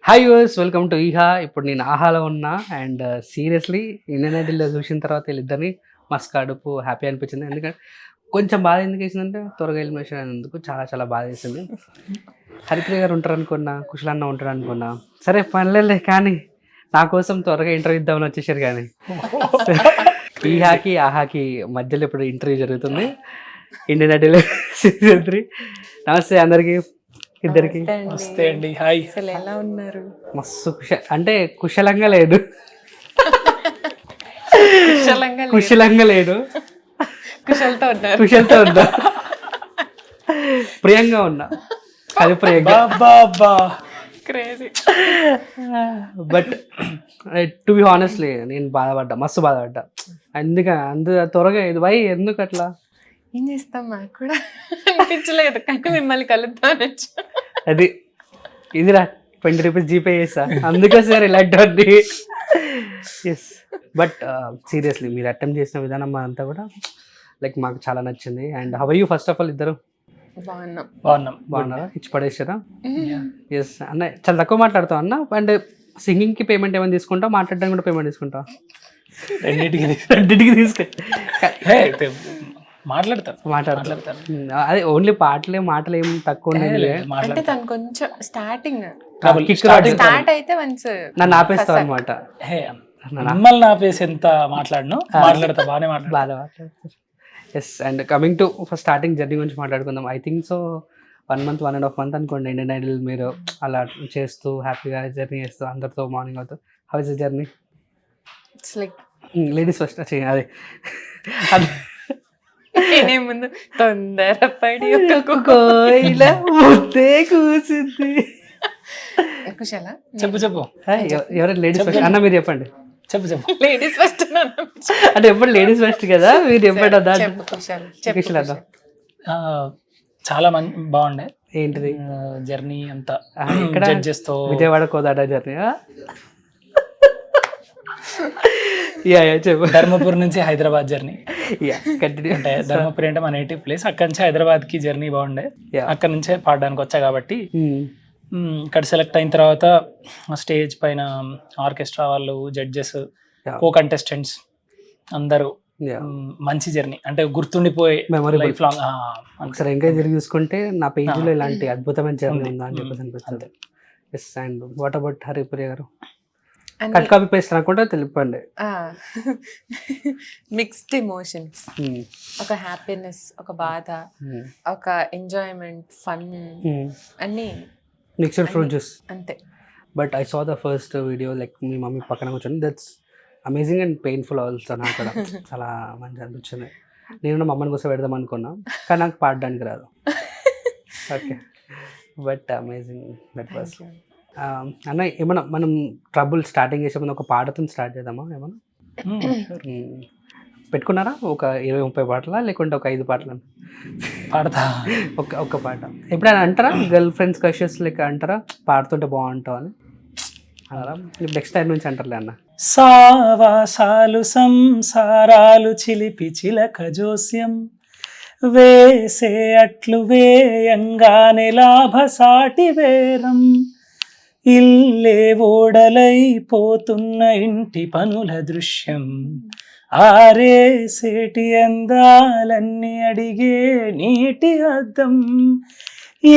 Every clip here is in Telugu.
Hi viewers, welcome to aha. ఇప్పుడు నేను ఆహాలో ఉన్నా అండ్ సీరియస్లీ ఇండియన్ ఐడల్లో చూసిన తర్వాత వీళ్ళిద్దరిని మస్తు కడుపు హ్యాపీ అనిపించింది. ఎందుకంటే కొంచెం బాధ ఎందుకు వేసిందంటే త్వరగా ఎలిమినేషన్ అయినందుకు చాలా చాలా బాధ వేసింది. హరిప్రియ గారు ఉంటారు అనుకున్నా, కుశలన్న ఉంటారు అనుకున్నా, సరే పనిలేదు కానీ నా కోసం త్వరగా ఇంటర్వ్యూ ఇద్దామని వచ్చేసారు. కానీ ఈహాకి ఆహాకి మధ్యలో ఇప్పుడు ఇంటర్వ్యూ జరుగుతుంది ఇండియన్ ఐడల్ సీజన్ 3. నమస్తే అందరికీ ఇద్దరికి. నమస్తే అండి. హాయ్. అసలు ఎలా ఉన్నారు? మస్తు అంటే కుశలంగా లేదు, కుశలంగా కుశలంగా లేదు, కుశలతో ఉన్నారు. కుశలతో ఉన్నా, ప్రియంగా ఉన్నా, అది ప్రియంగా. Crazy. But to be honestly నేను బాధపడ్డా, మస్తు బాధపడ్డా. అందు త్వరగా ఇది వై ఎందుకు అట్లా ఏం చేస్తాం, మాకు కూడా అనిపించలేదు కానీ మిమ్మల్ని కలుద్దామని వచ్చా. అది ఇదిరా 20 రూపీస్ జీపే చేస్తా, అందుకే సార్ ఇలాంటి. ఎస్, బట్ సీరియస్లీ మీరు అటెంప్ట్ చేసిన విధానం అంతా కూడా లైక్ మాకు చాలా నచ్చింది. And how are you first of all ఇద్దరు? బాగున్నారా? ఇచ్చి పడేసారా? ఎస్ అన్న, చాలా తక్కువ మాట్లాడతావు అన్న. అండ్ సింగింగ్కి పేమెంట్ ఏమైనా తీసుకుంటావు, మాట్లాడడానికి కూడా పేమెంట్ తీసుకుంటావు? రెండింటికి తీసుకుంటా. మాట్లాడతారు. అదే ఓన్లీ మాటలు ఏం తక్కువ ఉన్నాయి. అంటే తను కొంచెం స్టార్టింగ్ స్టార్ట్ అయితే నన్ను ఆపేస్తావు అనమాట. మిమ్మల్ని ఆపేసి ఎంత మాట్లాడతా బాగానే మాట్లాడతారు. Yes, and coming to first starting journey గురించి మాట్లాడుకుందాం. ఐ థింక్ సో 1.5 months అనుకోండి ఇండియన్ ఐడల్ మీరు అలా చేస్తూ హ్యాపీగా జర్నీ చేస్తూ అందరితో మార్నింగ్ అవుతూ. How is the journey? It's like ladies first అదే నేనే ముందు తొందరపడి కోయిల ముద్దే కూసింది. కుశల చెప్పు. ఎవరైనా లేడీస్ ఫస్ట్ అన్న, మీరు చెప్పండి. చెప్పు. లేడీస్ ఫస్ట్ అంటే ఎప్పుడు లేడీస్ ఫస్ట్ కదా, మీరు చెప్పండి. కుశల చాలా బాగుండే. ఏంటిది జర్నీ అంతా? ఇక్కడ జడ్జెస్తో విజయవాడ కోదాడ జర్నీ. చెప్పు. ధర్మపురి నుంచి హైదరాబాద్ జర్నీ. కంటిన్యూ. అంటే ధర్మపురి అంటే మా నేటివ్ ప్లేస్. అక్కడి నుంచి హైదరాబాద్ కి జర్నీ బాగుండే. అక్కడ నుంచే పాడడానికి వచ్చా కాబట్టి ఇక్కడ సెలెక్ట్ అయిన తర్వాత స్టేజ్ పైన ఆర్కెస్ట్రా వాళ్ళు, జడ్జెస్, కో కంటెస్టెంట్స్ అందరూ మంచి జర్నీ. అంటే గుర్తుండిపోయే మెమొరబుల్. Life long. ఒకసారి ఇంకా తిరిగి చూసుకుంటే నా పేజీలో ఇలాంటి అద్భుతమైన జర్నీ ఉందా అని చెప్పేసి అనిపిస్తుంది. Yes, and what about Haripriya గారు? కట్ కాపీ పేస్ట్ అనుకుంటే తెలిపండి. మిక్స్డ్ ఎమోషన్స్, ఒక హ్యాపీనెస్, ఒక బాధ, ఒక ఎంజాయ్మెంట్, ఫన్, అన్ని మిక్స్డ్ ఫ్రూట్ జ్యూస్ అంతే. But I saw the first video, like మీ మమ్మీ పక్కన కూర్చొని, that's amazing and painful also. నాకు కూడా చాలా మంచి అనిపించింది. నేను మా అమ్మని కోసం పెడదాం అనుకున్నా కానీ నాకు పాడడానికి రాదు. Okay, but amazing that was. అన్న, ఏమన్నా మనం ట్రబుల్ స్టార్టింగ్ చేసే ముందు ఒక పాటతో స్టార్ట్ చేద్దామా? ఏమన్నా పెట్టుకున్నారా? ఒక 20-30 పాటలా లేకుంటే ఒక 5 పాటలు పాడతా? ఒక పాట ఎప్పుడైనా అంటారా? గర్ల్ ఫ్రెండ్స్ క్రషెస్ లెక్క అంటారా పాడుతుంటే బాగుంటావు అని అన్నారా? నెక్స్ట్ టైం నుంచి అంటారులే అన్న. సావాసాలు సంసారాలు చిలిపి చిలక జోస్యం వేసే అట్లు వేయంగానే లాభసాటి వేరం ఇల్లే ఓడలైపోతున్న ఇంటి పనుల దృశ్యం ఆరేసేటి అందాలన్నీ అడిగే నీటి అద్దం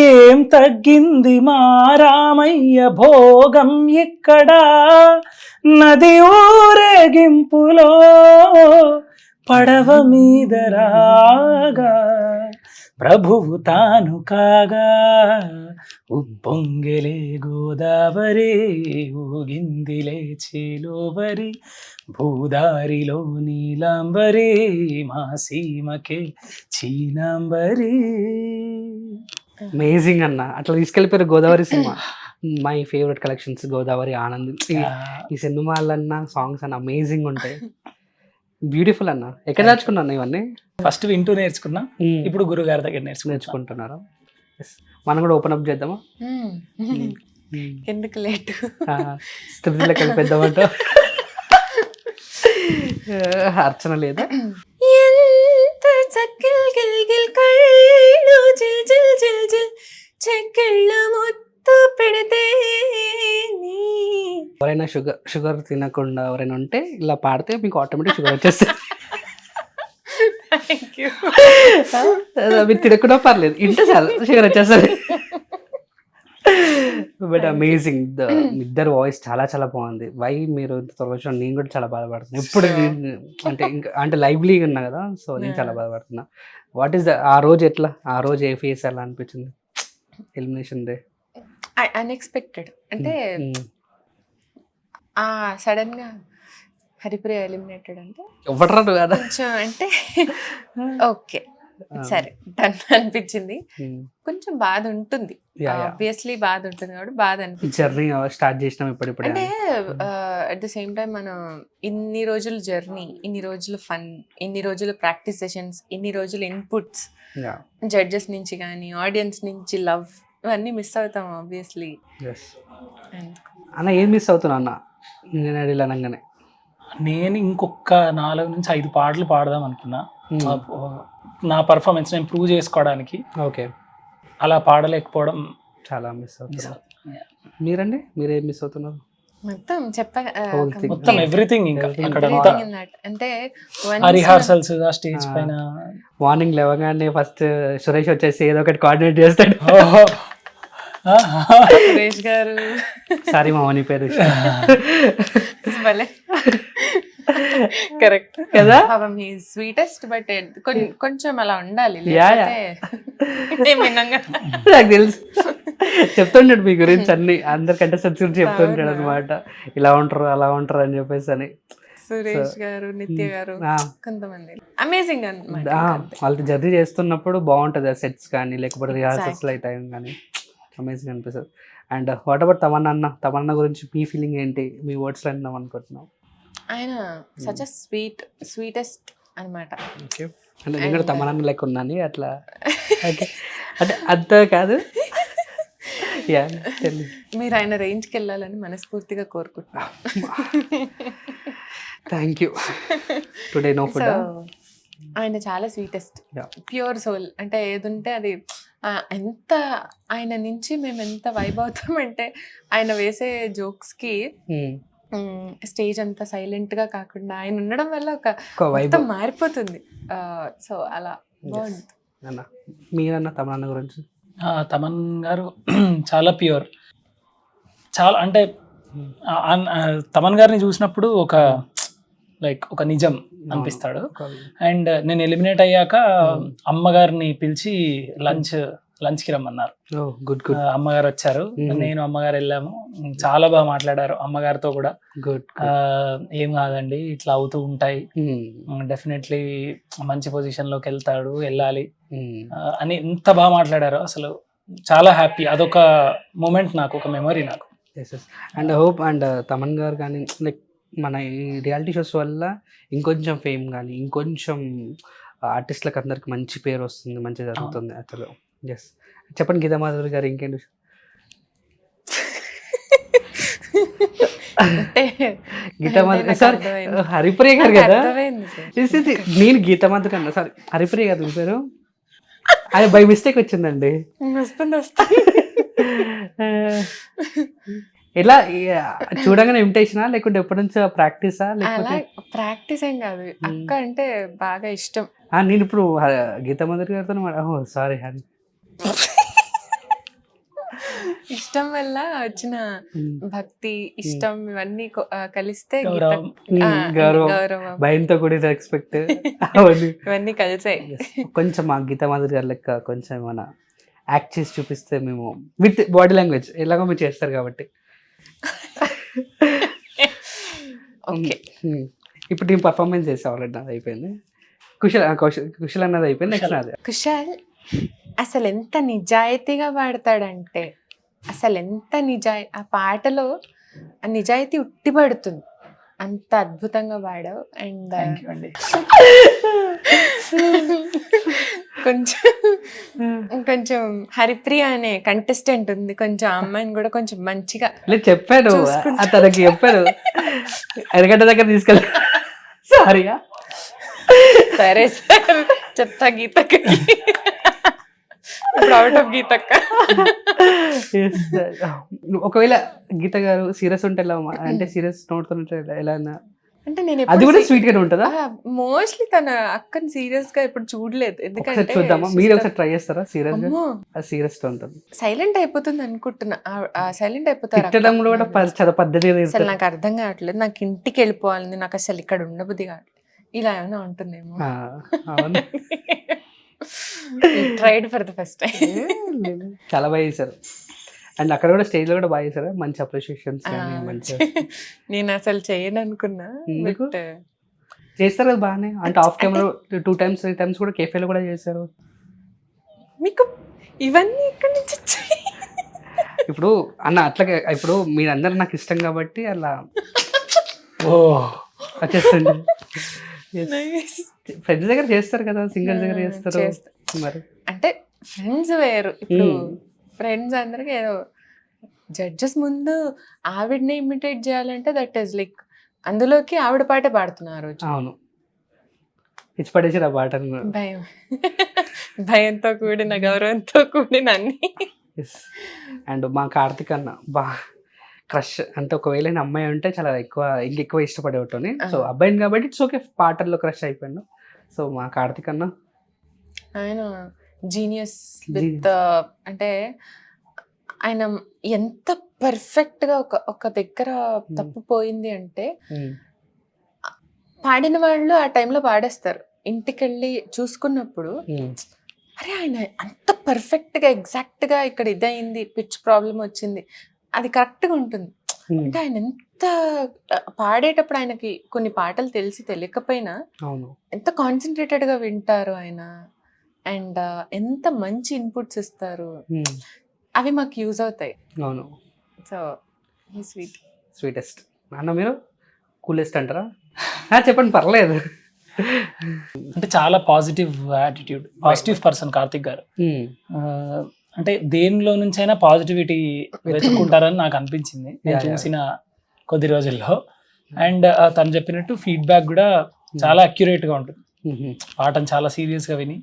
ఏం తగ్గింది మా రామయ్య భోగం ఇక్కడ నది ఊరేగింపులో పడవ మీద రాగా ప్రభువు తాను కాగా ఉప్పొంగెలే గోదావరి ఊగిందిలే చేలోవరి భూదారిలో నీలాంబరి మా సీమకే చీనాంబరి. అమేజింగ్ అన్న, అట్లా తీసుకెళ్ళిపోయారు గోదావరి సినిమా. My favourite collections Godavari, Anand. ఈ సినిమాలన్నా సాంగ్స్ అన్న అమేజింగ్ ఉంటాయి. బ్యూటిఫుల్ అన్న. ఎక్కడ నేర్చుకున్నాను ఇవన్నీ? ఫస్ట్ వింటూ నేర్చుకున్నా, ఇప్పుడు గురుగారి దగ్గర నేర్చుకుంటున్నారా? మనం కూడా ఓపెన్ అప్ చేద్దామా? ఎందుకు లేటు? స్థితిలో కలిపేద్దామంట. అర్చన లేదా? ఎంత చక్కిల్ గిల్ గిల్ కళ్ళు జిల్ జిల్ జిల్ జిల్ చెక్కిళ్ళ ముత్తు పెడితే నీ ఎవరైనా షుగర్ తినకుండా ఎవరైనా ఉంటే ఇలా పాడితే మీకు ఆటోమేటిక్ షుగర్ వచ్చేస్తుంది. Thank you. మీరు తినకుండా పర్లేదు, ఇంటే చాలా షుగర్ వచ్చేస్తుంది. బట్ అమేజింగ్, ఇద్దరు వాయిస్ చాలా చాలా బాగుంది. వై మీరు ఇంత త్వరగా వచ్చిన నేను కూడా చాలా బాధపడుతున్నాను. ఇప్పుడు అంటే లైవ్లీగా ఉన్నా కదా, సో నేను చాలా బాధపడుతున్నా. వాట్ ఈస్ ఆ రోజు ఎట్లా, ఆ రోజు ఏ ఫేస్ ఎలా అనిపించింది ఎలిమినేషన్ డే? అన్ఎక్స్పెక్టెడ్ అంటే సడన్ గా హరిప్రియ ఎలిమినేటెడ్ అంటే ఎవరు కదా కొంచెం అంటే ఓకే సరే డన్ అనిపించింది. కొంచెం బాధ ఉంటుంది, ఆబ్వియస్లీ బాధ ఉంటుంది కాబట్టి బాధ అనిపించింది. జర్నీ స్టార్ట్ చేసినాం ఇప్పుడిప్పుడే అంటే అట్ ద సేమ్ టైం మనం ఇన్ని రోజులు జర్నీ, ఇన్ని రోజులు ఫన్, ఇన్ని రోజులు ప్రాక్టీస్ సెషన్స్, ఇన్ని రోజులు ఇన్పుట్స్ జడ్జెస్ నుంచి కానీ ఆడియన్స్ నుంచి లవ్, ఇవన్నీ మిస్ అవుతాం ఆబ్వియస్లీ. అన్న ఏం మిస్ అవుతున్నా అన్న నేను అడిగి అనగానే? నేను ఇంకొక 4 నుంచి 5 పాటలు పాడదాం అనుకున్నా నా పర్ఫార్మెన్స్ నేను ప్రూవ్ చేసుకోవడానికి. ఓకే, అలా పాడలేకపోవడం చాలా మిస్ అవుతున్నా. మీరండి, మీరేం మిస్ అవుతున్నారు? మొత్తం మొత్తం ఎవ్రీథింగ్. ఇంకా అక్కడ అంటే రిహార్సల్స్, ఆ స్టేజ్ పైన మార్నింగ్ లేవగానే ఫస్ట్ సురేష్ వచ్చేసి ఏదో ఒకటి కోఆర్డినేట్ చేస్తాడు. సురేష్ గారు, సారీ మా మనీ పేరు కరెక్ట్ కదా, స్వీటెస్ట్. బట్ కొంచెం అలా ఉండాలి. నాకు తెలుసు, చెప్తుంటాడు మీ గురించి అన్ని, అందరి కంటెస్టెంట్స్ గురించి చెప్తుంటాడు అనమాట, ఇలా ఉంటారు అలా ఉంటారు అని చెప్పేసి అని. సురేష్ గారు, నిత్య గారు, కొంతమంది అమేజింగ్ అన్నమాట. వాళ్ళతో జర్నీ చేస్తున్నప్పుడు బాగుంటది ఆ సెట్స్ కానీ లేకపోతే రిహార్సల్స్ టైం కానీ అమేజింగ్ అనిపిస్తుంది. And what about Tamannaah? Tamannaah గురించి మీ ఫీలింగ్ ఏంటి, మీ వర్డ్స్లో అందాం అనుకుంటున్నాం? ఆయన సచ్ అ స్వీటెస్ట్ అనమాట. ఓకే, అంటే నేను కూడా తమన్నా లెక్క ఉన్నాను అట్లా. ఓకే, అంటే అంత కాదు, మీరు ఆయన రేంజ్కి వెళ్ళాలని మనస్ఫూర్తిగా కోరుకుంటున్నాను. Thank you. Today no food. ఆయన చాలా స్వీటెస్ట్, ప్యూర్ సోల్. అంటే ఏది ఉంటే అది ఎంత ఆయన నుంచి మేము ఎంత వైబ్ అవుతామంటే ఆయన వేసే జోక్స్కి స్టేజ్ అంతా సైలెంట్ గా కాకుండా ఆయన ఉండడం వల్ల ఒక మొత్తం మారిపోతుంది. సో అలా బాగుంటుంది. మీరన్న తమన్నా గురించి? తమన్ గారు చాలా ప్యూర్, చాలా అంటే తమన్ గారిని చూసినప్పుడు ఒక లైక్ ఒక నిజం అనిపిస్తాడు. అండ్ నేను ఎలిమినేట్ అయ్యాక అమ్మగారిని పిలిచి లంచ్కి రమ్మన్నారు. అమ్మగారు వచ్చారు, నేను అమ్మగారు వెళ్ళాము. చాలా బాగా మాట్లాడారు అమ్మగారితో కూడా. ఏం కాదండి, ఇట్లా అవుతూ ఉంటాయి, డెఫినెట్లీ మంచి పొజిషన్ లోకి వెళ్ళాలి అని ఎంత బాగా మాట్లాడారు. అసలు చాలా హ్యాపీ, అదొక మూమెంట్ నాకు, ఒక మెమరీ నాకు. అండ్ హోప్ అండ్ తమన్ గారు కానీ లైక్ మన ఈ రియాలిటీ షోస్ వల్ల ఇంకొంచెం ఫేమ్ కానీ ఇంకొంచెం ఆర్టిస్టులకు అందరికి మంచి పేరు వస్తుంది, మంచి జరుగుతుంది అసలు. ఎస్, చెప్పండి గీతామాధురి గారు ఇంకేంటి? గీతామాధురి సార్, హరిప్రియ గారు కదా. నేను గీతామాధురి అన్నా, సారీ హరిప్రియ గారు మీ పేరు, అది బై మిస్టేక్ వచ్చిందండి. ఎలా చూడగానే ఇమిటేషనా లేకుంటే ఎప్పటి నుంచో ప్రాక్టీసా? లేకపోతే ప్రాక్టీస్ ఏం కాదు, అక్క అంటే బాగా ఇష్టం. నేను ఇప్పుడు గీతామాధురి గారితో సారీ ఇష్టం వల్ల వచ్చిన భక్తి, ఇష్టం ఇవన్నీ కలిస్తే గౌరవం, భయంతో కూడిన రెస్పెక్ట్ ఇవన్నీ కలిసాయి. కొంచెం మా గీతామాధురి గారి లెక్క కొంచెం ఏమైనా యాక్ట్ చేసి చూపిస్తే మేము విత్ బాడీ లాంగ్వేజ్ ఎలాగో మీరు చేస్తారు కాబట్టి. ఇప్పుడు నేను పర్ఫార్మెన్స్ చేసేవాళ్ళండి, అది అయిపోయింది. కుశల్ అన్నది అయిపోయింది. నెక్స్ట్ నాది. కుశల్ అసలు ఎంత నిజాయితీగా పాడతాడంటే, అసలు ఎంత ఆ పాటలో ఆ నిజాయితీ ఉట్టిపడుతుంది, అంత అద్భుతంగా పాడావు. అండ్ కొంచెం హరిప్రియ అనే కంటెస్టెంట్ ఉంది, కొంచెం అమ్మాయిని కూడా కొంచెం మంచిగా చెప్పాను, తనకి చెప్పాను ఎరగడ్డ దగ్గర తీసుకెళ్ళి. సారీగా, సరే సార్ చెప్తా గీతకి. ఇప్పుడు అవుట్ ఆఫ్ గీతక్క. Yes. ఒకవేళ గీత గారు సీరియస్ ఉంటే ఎలా అంటే సీరియస్ నోట్తో ఎలా అన్నా అంటే నేను అది కూడా స్వీట్ గానే ఉంటుందా? మోస్ట్లీ తన అక్కని సీరియస్ గా ఇప్పుడు చూడలేదు. ఒకసారి ఎందుకంటే చూద్దామా, మీరు ఒకసారి ట్రై చేస్తారా సీరియస్ గా? అమ్మో అది సీరియస్ తో ఉంటుంది. సైలెంట్ అయిపోతుంది అనుకుంటున్నా. సైలెంట్ అయిపోతారు అక్క. తిట్టడంలో కూడా చాలా పద్ధతిగా అసలు తిడతారు. నాకు అర్థం కావట్లేదు, నాకు ఇంటికి వెళ్ళిపోవాలని, నాకు అసలు ఇక్కడ ఉండబుద్ధి కావట్లేదు, ఇలా ఏమైనా ఉంటుందేమో. ఆ, అవును. Tried for the first time. చాలా బాగా చేశారు. అండ్ అక్కడ కూడా స్టేజ్ లో కూడా బాగా చేశారు. మంచి అప్రిషియేషన్స్ కానీ మంచి నేను అసలు చేయను అనుకున్నా. ఎందుకు? బట్ చేస్తారు కదా బాగానే. అంటే ఆఫ్ కెమెరా 2 times 3 times కూడా కేఫేలో కూడా చేశారు. మీకు ఇవన్నీ ఎక్కడి నుంచి వచ్చాయి? ఇప్పుడు అన్న అట్లాగే ఇప్పుడు మీరందరూ నాకు ఇష్టం కాబట్టి అలా ఓ వచ్చేస్తుంది. Nice. ఫ్రెండ్స్ దగ్గర చేస్తారు కదా, సింగర్స్ దగ్గర చేస్తారు చేస్తా. మరి. అంటే ఫ్రెండ్స్ వేరు. ఇప్పుడు Hmm. ఫ్రెండ్స్ అందరికి ఏదో జడ్జెస్ ముందు ఆవిడనే ఇమిటేట్ చేయాలంటే దట్ ఈస్ లైక్ అందులోకి ఆవిడ పాటే పాడుతున్నారు. అవును, ఇచ్చి పడేసారు ఆ పాటను. భయం, భయంతో కూడిన గౌరవంతో కూడిన అన్ని. అండ్ మా కార్తిక్ అన్న బా క్రష్ అంటే ఒకవేళ నేను అమ్మాయి ఉంటే చాలా ఇంకెక్కువ ఇష్టపడేవాటోని. సో అబ్బాయిని కాబట్టి ఇట్స్ ఓకే, పాటల్లో క్రష్ అయిపోయాను. సో మా కార్తిక్ అన్న ఆయన జీనియస్ విత్ అంటే ఆయన ఎంత పర్ఫెక్ట్ గా ఒక దగ్గర తప్పిపోయింది అంటే పాడిన వాళ్ళు ఆ టైంలో పాడేస్తారు. ఇంటికి వెళ్ళి చూసుకున్నప్పుడు అరే ఆయన అంత పర్ఫెక్ట్ గా ఎగ్జాక్ట్ గా ఇక్కడ ఇదయింది, పిచ్ ప్రాబ్లం వచ్చింది, అది కరెక్ట్ గా ఉంటుంది. అంటే ఆయన ఎంత పాడేటప్పుడు ఆయనకి కొన్ని పాటలు తెలిసి తెలియకపోయినా అవును ఎంత కాన్సన్ట్రేటెడ్ గా వింటారు ఆయన, అండ్ ఎంత మంచి ఇన్పుట్స్ ఇస్తారు, అవి మాకు యూజ్ అవుతాయి. అవును సో ఈ స్వీట్ స్వీటెస్ట్. అన్న మీరు కూలెస్ట్ అంటారా? చెప్పండి పర్లేదు. అంటే చాలా positive attitude, positive person Karthik గారు. అంటే దేనిలో నుంచైనా పాజిటివిటీ వెతుక్కుంటారని నాకు అనిపించింది నేను చూసిన కొద్ది రోజుల్లో. అండ్ తను చెప్పినట్టు ఫీడ్బ్యాక్ కూడా చాలా అక్యురేట్ గా ఉంటుంది. పాటను చాలా సీరియస్ గా విని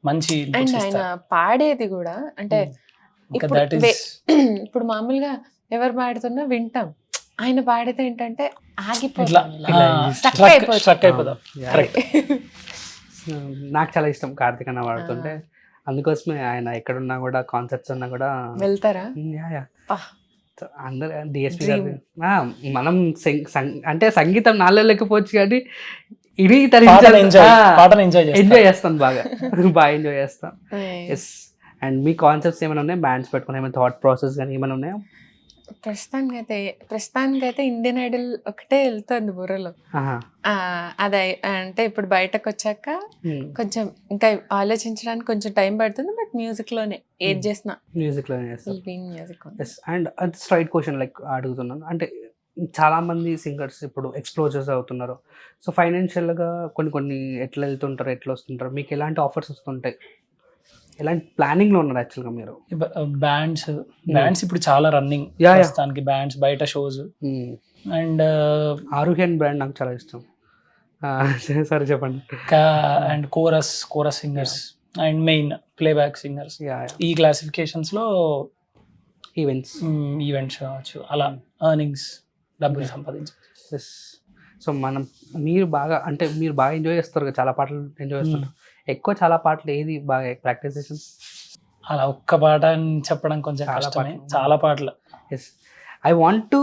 మంచి అండ్ ఆయన పాడేది కూడా అంటే ఇప్పుడు మామూలుగా ఎవరు పాడుతున్నా వింటాం, ఆయన పాడితే ఏంటంటే ఆగిపోతాం, స్ట్రక్ అయిపోతాం. నాకు చాలా ఇష్టం కార్తిక్ అన్న పాడుతుంటే. అందుకోసమే ఆయన ఎక్కడున్నా కూడా కాన్సర్ట్స్ ఉన్నా కూడా వెళ్తారా? అందరు డిఎస్పీ గారు మనం అంటే సంగీతం నాలో లేకపోవచ్చు కానీ ఇది ఎంజాయ్ చేస్తాను, బాగా ఎంజాయ్ చేస్తాను. ఎస్. అండ్ మీ కాన్సెప్ట్స్ ఏమైనా ఉన్నాయి, బ్యాండ్స్ పెట్టుకుని ఏమైనా థాట్ ప్రాసెస్ కానీ ఏమైనా ఉన్నాయా? ప్రస్తుతానికైతే ఇండియన్ ఐడల్ ఒకటే వెళ్తుంది బుర్రలో. అదే అంటే ఇప్పుడు బయటకు వచ్చాక కొంచెం ఇంకా ఆలోచించడానికి కొంచెం టైం పడుతుంది. బట్ మ్యూజిక్ లోనే ఏది చేసినా మ్యూజిక్ లోనే చేస్తాను. మ్యూజిక్. అండ్ అది స్ట్రైట్ క్వశ్చన్ లైక్ అడుగుతున్నాను, అంటే చాలా మంది సింగర్స్ ఇప్పుడు ఎక్స్ప్లోజర్స్ అవుతున్నారు. సో ఫైనాన్షియల్గా కొన్ని ఎట్లా వెళ్తుంటారు, ఎట్లా వస్తుంటారు, మీకు ఎలాంటి ఆఫర్స్ వస్తుంటాయి, ఎలాంటి ప్లానింగ్ లో ఉన్నారు యాక్చువల్గా మీరు? బ్యాండ్స్ ఇప్పుడు చాలా రన్నింగ్ ప్రస్తుతానికి, బ్యాండ్స్ బయట షోస్. అండ్ ఆరుహ్యన్ బ్రాండ్ నాకు చాలా ఇష్టం. సరే చెప్పండి. And chorus singers and main playback singers, ఈ క్లాసిఫికేషన్స్ లో ఈవెంట్స్ కావచ్చు, అలా ఎర్నింగ్స్, డబ్బులు సంపాదించవచ్చు. సో మీరు బాగా ఎంజాయ్ చేస్తారు కదా, చాలా పాటలు ఎంజాయ్ చేస్తారు. ఎక్కువ చాలా పాటలు ఏది బాగా ప్రాక్టీస్ చేసాను? అలా ఒక్క పాట అని చెప్పడం కొంచెం కష్టమే, చాలా పాటలు. Yes, I want to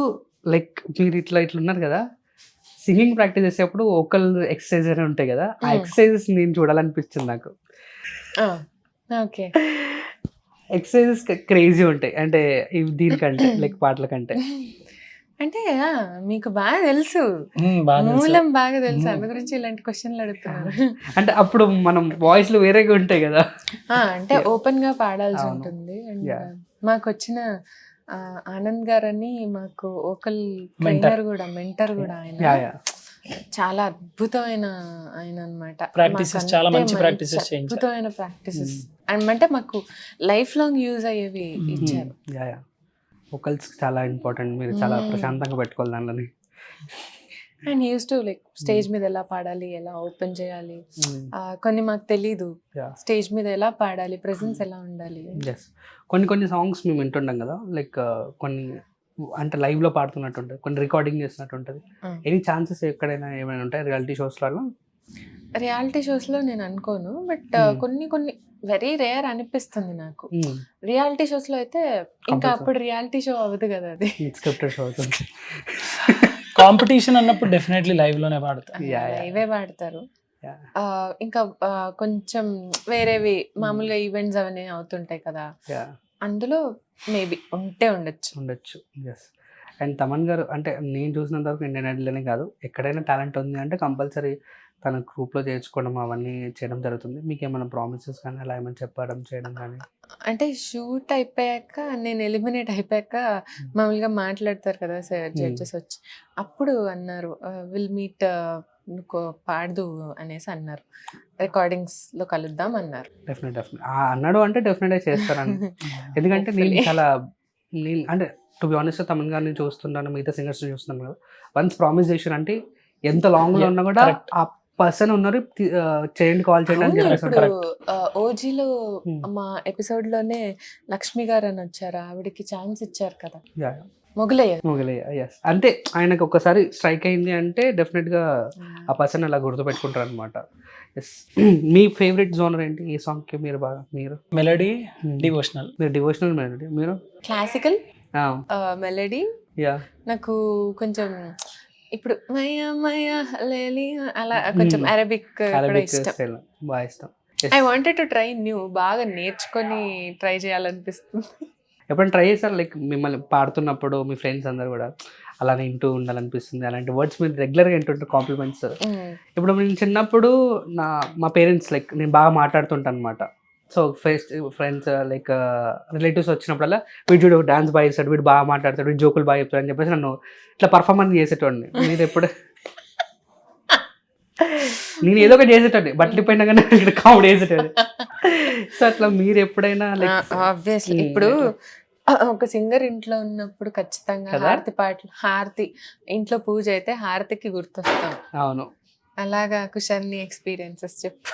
like మీరు ఇట్లా ఉన్నారు కదా, సింగింగ్ ప్రాక్టీస్ చేసేటప్పుడు వోకల్ ఎక్సర్సైజ్ అని ఉంటాయి కదా, ఆ ఎక్సర్సైజెస్ నేను చూడాలనిపిస్తుంది నాకు. ఓకే, ఎక్సర్సైజెస్ క్రేజీ ఉంటాయి అంటే దీనికంటే లైక్ పాటల కంటే. అంటే మీకు బాగా తెలుసు, మూలం బాగా తెలుసు, అందు గురించి ఇలాంటి క్వశ్చన్లు అడుగుతున్నారు. అంటే అప్పుడు మనం వాయిస్లు వేరేగా ఉంటాయి కదా, అంటే ఓపెన్ గా పాడాల్సి ఉంటుంది. అండ్ మాకు వచ్చిన ఆనంద్ గారని మాకు వోకల్ ట్రైనర్ కూడా, మెంటర్ కూడా, ఆయన చాలా అద్భుతమైన ఆయన అన్నమాట. అద్భుతమైన ప్రాక్టీసెస్ అంటే మాకు లైఫ్ లాంగ్ యూజ్ అయ్యేవి ఇచ్చారు. వోకల్స్ చాలా ఇంపార్టెంట్, మీరు చాలా ప్రశాంతంగా పెట్టుకోవాలి దానిలోని. And use to like stage మీద ఎలా పాడాలి, ఎలా ఓపెన్ చేయాలి, కొన్ని మాకు తెలీదు. Yeah. స్టేజ్ మీద ఎలా పాడాలి, ప్రెసెన్స్ ఎలా ఉండాలి. ఎస్, కొన్ని సాంగ్స్ మేము వింటుంటాం కదా, లైక్ కొన్ని అంటే లైవ్లో పాడుతున్నట్టు ఉంటుంది, కొన్ని రికార్డింగ్ చేసినట్టు ఉంటుంది. ఎనీ ఛాన్సెస్ ఎక్కడైనా ఏమైనా ఉంటాయి రియాలిటీ షోస్లలో? రియాలిటీ షోస్ లో నేను అనుకోను, బట్ కొన్ని వెరీ రేర్ అనిపిస్తుంది నాకు. రియాలిటీ షోస్ లో అయితే ఇంకా అప్పుడు రియాలిటీ షో అవ్వదు కదా, అది స్క్రిప్టెడ్ షో అవుతుంది. కాంపిటీషన్ అన్నప్పుడు డెఫినెట్లీ లైవ్ లోనే పాడతారు. ఇవే పాడతారు. ఇంకా కొంచెం వేరేవి మామూలుగా ఈవెంట్స్ అవన్నీ అవుతుంటాయి కదా, అందులో మేబీ ఉండొచ్చు. ఎస్. అండ్ తమన్ గారు అంటే నేను చూసినంత వరకు ఇండియన్ ఐడల్లోనే కాదు, ఎక్కడైనా టాలెంట్ ఉంది అంటే కంపల్సరీ తన గ్రూప్లో చేర్చుకోవడం అవన్నీ చేయడం జరుగుతుంది. మీకు ఏమైనా ప్రామిసెస్ కానీ అలా ఏమైనా చెప్పడం చేయడం కానీ? అంటే షూట్ అయిపోయాక, నేను ఎలిమినేట్ అయిపోయాక మామూలుగా మాట్లాడతారు కదా సార్ జడ్జెస్ వచ్చి, అప్పుడు అన్నారు విల్ మీట్, నువ్వు పాడదు అనేసి అన్నారు, రికార్డింగ్స్ లో కలుద్దాం అన్నారు. డెఫినెట్ అన్నాడు అంటే డెఫినెట్గా చేస్తారని. ఎందుకంటే నేను అంటే టు బి ఆనెస్ట్ తమన్ గారిని చూస్తున్నాను, మిగతా సింగర్స్ చూస్తున్నాను కదా, వన్స్ ప్రామిస్ చేసిన అంటే ఎంత లాంగ్ లో ఉన్నా కూడా ఆ పర్సన్ ఉన్నారు, చేయండి కాల్ చేయండి అని చెప్పేసి. ఓజీలో మా ఎపిసోడ్ లోనే లక్ష్మి గారు అని వచ్చారు, ఆవిడకి ఛాన్స్ ఇచ్చారు కదా, మొగలయ్య. ఎస్, అంతే, ఆయనకు ఒక్కసారి స్ట్రైక్ అయింది అంటే డెఫినెట్ గా ఆ పర్సన్ అలా గుర్తుపెట్టుకుంటారు అనమాట. ఎస్. మీ ఫేవరెట్ జోనర్ ఏంటి ఈ సాంగ్ కి? మీరు మెలోడీ, డివోషనల్. మీరు డివోషనల్ మెలోడీ, మీరు క్లాసికల్ మెలోడీ. నాకు కొంచెం ఇప్పుడు మయా మయా లేలి అలా కొంచెం అరబిక్ కూడా ఇష్టం, బాగా ఇష్టం. I wanted to try new, బాగా నేర్చుకొని ట్రై చేయాలనిపిస్తుంది. ఎప్పుడైనా ట్రై చేస్తారు లైక్ మిమ్మల్ని పాడుతున్నప్పుడు మీ ఫ్రెండ్స్ అందరు కూడా అలానే వింటూ ఉండాలనిపిస్తుంది, అలాంటి వర్డ్స్ మీరు రెగ్యులర్గా వింటుంటారు కాంప్లిమెంట్స్? ఇప్పుడు నేను చిన్నప్పుడు మా పేరెంట్స్ లైక్ నేను బాగా మాట్లాడుతుంటాను అనమాట. సో ఫ్రెండ్స్ లైక్ రిలేటివ్స్ వచ్చినప్పుడల్లా వీడు డాన్స్ బాగా చేస్తాడు, వీడు బాగా మాట్లాడతాడు, వీడు జోకులు బాగా చెప్తాడు అని చెప్పేసి నన్ను ఇట్లా పర్ఫార్మెన్స్ చేసేటోడిని. మీరు ఎప్పుడు నేను ఏదో ఒకటి చేసేటండి, బట్టలు పోయినా కానీ ఇక్కడ కామెడీ చేసేటండి. సో అట్లా మీరు ఎప్పుడైనా లైక్ ఆబ్వియస్లీ ఇప్పుడు ఒక సింగర్ ఇంట్లో ఉన్నప్పుడు ఖచ్చితంగా హారతి పాటలు, హారతి ఇంట్లో పూజ అయితే హారతికి గుర్తొస్తాం. అవును, అలాగా కుషాన్ని ఎక్స్పీరియన్సెస్ చెప్పు.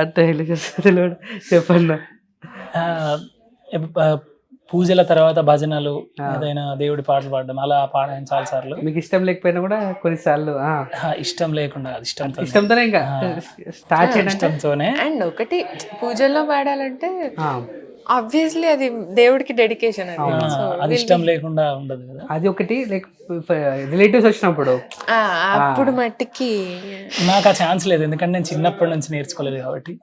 అంటే చెప్పండి. పూజల తర్వాత భజనలు, ఏదైనా దేవుడి పాటలు పాడడం, అలా పాడాను చాలా సార్లు. మీకు ఇష్టం లేకపోయినా కూడా కొన్నిసార్లు? ఇష్టం లేకుండా, ఇష్టంతోనే ఇంకా స్టార్ట్ చేయడం. ఇష్టంతోనే. అండ్ ఒకటి పూజల్లో పాడాలంటే ఆబ్వియస్లీ అది దేవుడికి డెడికేషన్, అది ఇష్టం లేకుండా ఉండదు కదా. అది ఒకటి లైక్ రిలేటివ్స్ వచ్చినప్పుడు అప్పుడు మట్టికి నాకు ఆ ఛాన్స్ లేదు, ఎందుకంటే నేను చిన్నప్పటి నుంచి నేర్చుకోలేదు కాబట్టి.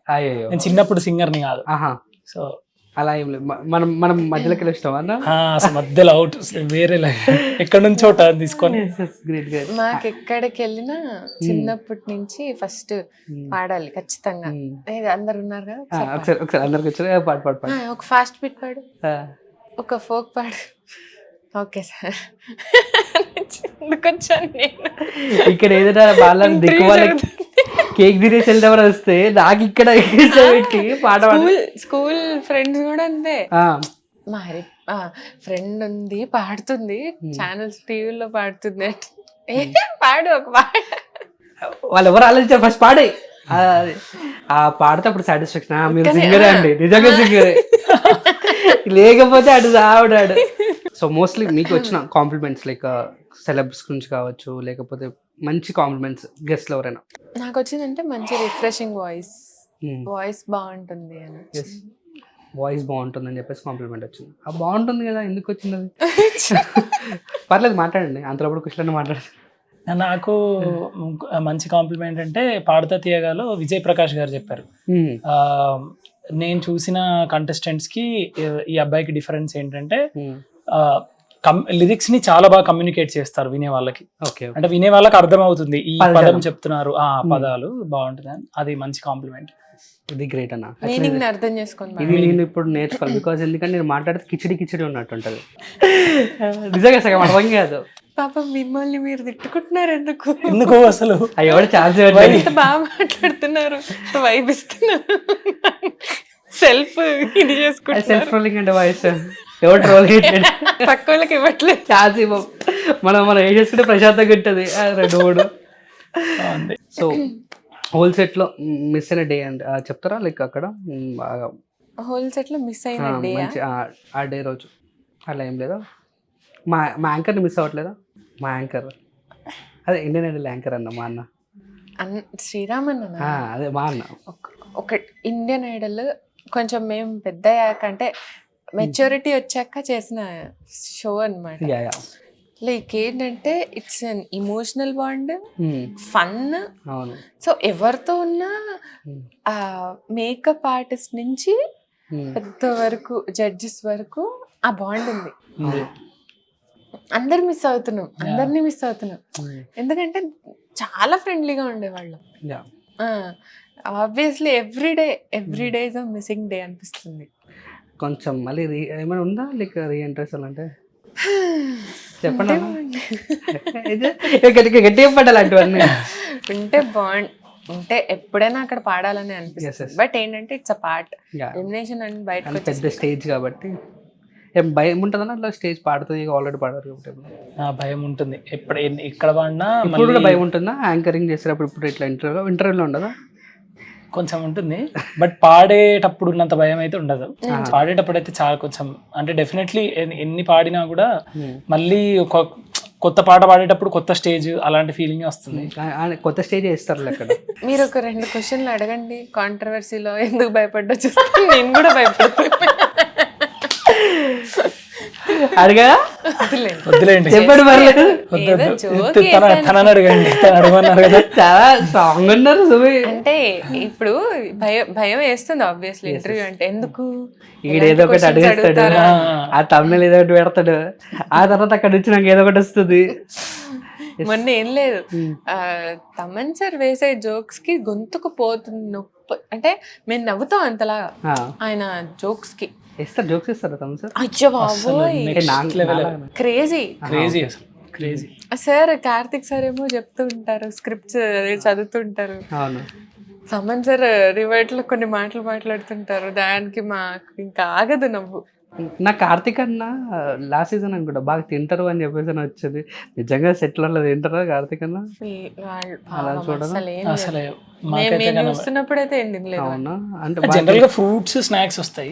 నేను చిన్నప్పుడు సింగర్ని కాదు, సో అలా ఏం లేదు. మనం మధ్యలోకి వెళ్ళి ఇష్టం అన్న అసలు మధ్యలో అవుట్, వేరే ఎక్కడ నుంచో తీసుకొని. మాకు ఎక్కడికి వెళ్ళినా చిన్నప్పటి నుంచి ఫస్ట్ పాడాలి ఖచ్చితంగా. అందరు ఉన్నారు కదా, ఒకసారి అందరికి వచ్చారు పాడు, ఒక ఫాస్ట్ బీట్ పాడు, ఒక ఫోక్ పాడు. ఓకే సార్, వచ్చాను నేను. ఇక్కడ ఏదైనా వాళ్ళని దిక్కు వాళ్ళకి కేక్ తినేసి వెళ్దామని వస్తే నాకు ఇక్కడ పెట్టి పాట. స్కూల్ ఫ్రెండ్స్ కూడా అంతే, మా ఫ్రెండ్ ఉంది పాడుతుంది, ఛానల్స్ టీవీలో పాడుతుంది, పాడు ఒక పాట. వాళ్ళు ఎవరు ఆలోచించారు ఫస్ట్ పాడే, ఆ పాడితే అప్పుడు సాటిస్ఫాక్షన్, మీరు సింగరే అండి, నిజంగా సింగరే, లేకపోతే అటు ఆవిడాడు. సో మోస్ట్లీ మీకు వచ్చిన కాంప్లిమెంట్స్ లైక్ సెలబ్స్ గురించి కావచ్చు, లేకపోతే మంచి కాంప్లిమెంట్స్ గెస్ట్లు ఎవరైనా? నాకు వచ్చిందంటే మంచి రిఫ్రెషింగ్ వాయిస్ బాగుంటుంది అని. వాయిస్ బాగుంటుంది అని చెప్పేసి కాంప్లిమెంట్ వచ్చింది. బాగుంటుంది కదా, ఎందుకు వచ్చింది అది? పర్లేదు మాట్లాడండి, అంతలోప్పుడు కుషాన్ని మాట్లాడండి. నాకు మంచి కాంప్లిమెంట్ అంటే పాడతా తీయగాలో విజయ్ ప్రకాష్ గారు చెప్పారు, నేను చూసిన కంటెస్టెంట్స్ కి ఈ అబ్బాయికి డిఫరెన్స్ ఏంటంటే లిరిక్స్ ని చాలా బాగా కమ్యూనికేట్ చేస్తారు వినే వాళ్ళకి. అంటే వినే వాళ్ళకి అర్థం అవుతుంది ఈ పదం చెప్తున్నారు, ఆ పదాలు బాగుంటుంది, అది మంచి కాంప్లిమెంట్. ఇది గ్రేట్ అన్న, అర్థం చేసుకోండి. ఇది నేను ఇప్పుడు నేర్చుకోవాలి, బికాస్ ఎందుకంటే నేను మాట్లాడితే కిచిడి ఉన్నట్టు ఉంటది. నిజంగా సగం అర్థం కాదు. పాపం మిమ్మల్ని మీరు తిట్టుకుంటున్నారు ఎందుకు అసలు? ఎవరు ఛాన్స్ బాగా మాట్లాడుతున్నారు, వైబ్ ఇస్తున్నారు, సెల్ఫ్ ఇది చేసుకుంటారు. సెల్ఫ్ రోలింగ్ అంటే వాయిస్ ఎవరు ట్రోల్ చేయట్లేదు, తక్కువ వాళ్ళకి ఇవ్వట్లేదు. ఛాన్స్ ఇవ్వం. మనం ఏం చేసుకుంటే ప్రశాంతంగా ఉంటుంది 2-3. బాగుంది. సో హోల్ సెట్లో మిస్ అయిన డే అండి చెప్తారా? లైక్ అక్కడ బాగా హోల్ సెట్ లో మిస్ అయిన డే మంచి ఆ డే రోజు అలా ఏం లేదా? మా యాంకర్ని మిస్ అవ్వట్లేదా? మా యాంకర్ అదే ఇండియన్ ఐడల్ యాంకర్ అన్న మా అన్న. శ్రీరామన్ అదే మా అన్న. ఒక ఇండియన్ ఐడల్ కొంచెం మేము పెద్ద అంటే మెచ్యూరిటీ వచ్చాక చేసిన షో అన్నమాట. లైక్ ఏంటంటే it's an emotional bond, fun. అవును. సో ఎవరితో ఉన్నా మేకప్ ఆర్టిస్ట్ నుంచి పెద్ద వరకు జడ్జెస్ వరకు ఆ బాండ్ ఉంది. అందరు మిస్ అవుతున్నాం, అందరినీ మిస్ అవుతున్నాం. ఎందుకంటే చాలా ఫ్రెండ్లీగా ఉండేవాళ్ళం. Obviously every day is a missing day అనిపిస్తుంది. కొంచెం మళ్ళీ ఏమైనా ఉందా లైక్ రీఎంట్రెస్ అంటే చెప్పండి. గట్టిగా పడ్డాలి అటువన్నీ ఉంటే బాండ్ ఉంటే ఎప్పుడైనా అక్కడ పాడాలని అనిపిస్తుంది. బట్ ఏంటంటే ఇట్స్ అ పార్ట్ ఎలిమినేషన్ అని బయటకు పెద్ద స్టేజ్ కాబట్టి ఏం భయం ఉంటుందని అట్లా స్టేజ్ పాడుతుంది ఆల్రెడీ పాడారు కాబట్టి భయం ఉంటుంది. ఎప్పుడు ఇక్కడ పాడినా ఇప్పుడు కూడా భయం ఉంటుందా? యాంకరింగ్ చేసేటప్పుడు ఇప్పుడు ఇట్లా ఇంటర్వ్యూలో ఉండదా? కొంచెం ఉంటుంది, బట్ పాడేటప్పుడు ఉన్నంత భయం అయితే ఉండదు. పాడేటప్పుడు అయితే చాలా కొంచెం అంటే డెఫినెట్లీ ఎన్ని పాడినా కూడా మళ్ళీ ఒక కొత్త పాట పాడేటప్పుడు కొత్త స్టేజ్ అలాంటి ఫీలింగ్ వస్తుంది. కొత్త స్టేజ్ వేస్తారు అక్కడ. మీరు ఒక 2 క్వశ్చన్లు అడగండి కాంట్రవర్సీలో ఎందుకు భయపడ్డా చూస్తే నేను కూడా భయపడుతున్నా. అడిగా వద్దులేండి, చెప్పండి పర్లేదు. తనని అడగండి, తను అడగమన్నారు కదా. చాలా స్ట్రాంగ్ ఉన్నారు. అంటే ఇప్పుడు భయం వేస్తుంది ఆబ్వియస్లీ ఇంటర్వ్యూ అంటే. ఎందుకు ఈడేదో ఒకటి అడిగేస్తాడు, ఆ తమిళ ఏదో ఒకటి పెడతాడు, ఆ తర్వాత అక్కడ నుంచి నాకు ఏదో ఒకటి వస్తుంది. మొన్న ఏం లేదు, తమన్ సార్ వేసే జోక్స్ కి గొంతుకు పోతుంది నొప్పి. అంటే మేము నవ్వుతాం అంతలాగా ఆయన జోక్స్ కి. ఇస్తారు జోక్స్ ఇస్తారు తమన్ సార్. అయ్యో బాబోయ్ crazy crazy. Sir Karthik sir ఏమో చెప్తూ ఉంటారు, స్క్రిప్ట్స్ చదువుతుంటారు. తమన్ సార్ రివర్ట్ లో కొన్ని మాటలు మాట్లాడుతుంటారు, దానికి మాకు ఇంకా ఆగదు నవ్వు. నా కార్తిక్ అన్న లాస్ట్ సీజన్ అనుకుంటా బాగా తింటారు అని చెప్పేసి వచ్చింది. నిజంగా సెట్లలో తింటారా కార్తిక్ అన్న? అలా అసలు మేము చూస్తున్నప్పుడు అయితే ఏం తినలేదు. అవునా? అంటే జనరల్ గా ఫ్రూట్స్ స్నాక్స్ వస్తాయి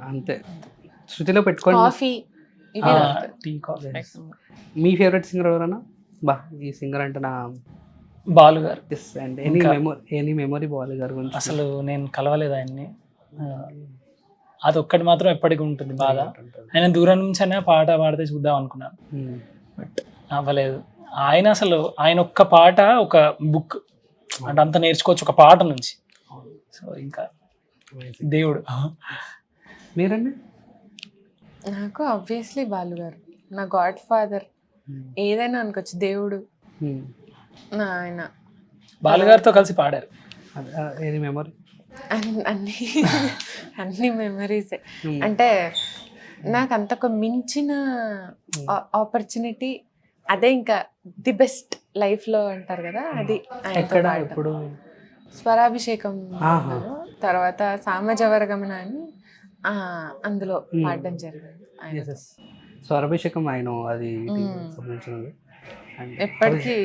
అంతే. శృతిలో పెట్టుకోండి. Coffee, tea, coffee. మీ ఫేవరెట్ సింగర్ ఎవరన్నా? బా ఈ సింగర్ అంటే నా బాలు గారు. అండ్ ఎనీ మెమరీ బాలు గారు గురించి. అసలు నేను కలవలేదు ఆయన్ని, అది ఒక్కటి మాత్రం ఎప్పటికీ ఉంటుంది బాధ. ఆయన దూరం నుంచి అయినా పాట పాడితే చూద్దాం అనుకున్నాను, బట్ అవ్వలేదు. ఆయన ఒక్క పాట ఒక బుక్ అంటే అంత నేర్చుకోవచ్చు ఒక పాట నుంచి. సో ఇంకా దేవుడు. మీరండి? నాకు ఆబ్వియస్లీ బాలు గారు నా గాడ్ ఫాదర్, ఏదైనా అనుకోవచ్చు, దేవుడు. ఆయన బాలు గారితో కలిసి పాడారు. Any memory? అన్ని మెమరీసే. అంటే నాకు అంతకు మించిన ఆపర్చునిటీ అదే, ఇంకా ది బెస్ట్ లైఫ్ లో అంటారు కదా, అది. ఇప్పుడు స్వరాభిషేకం తర్వాత సామజవరగమన అని అందులో పాడడం జరిగింది. స్వరాభిషేకం ఆయన అది సంబంధించినది. ఎప్పటికీ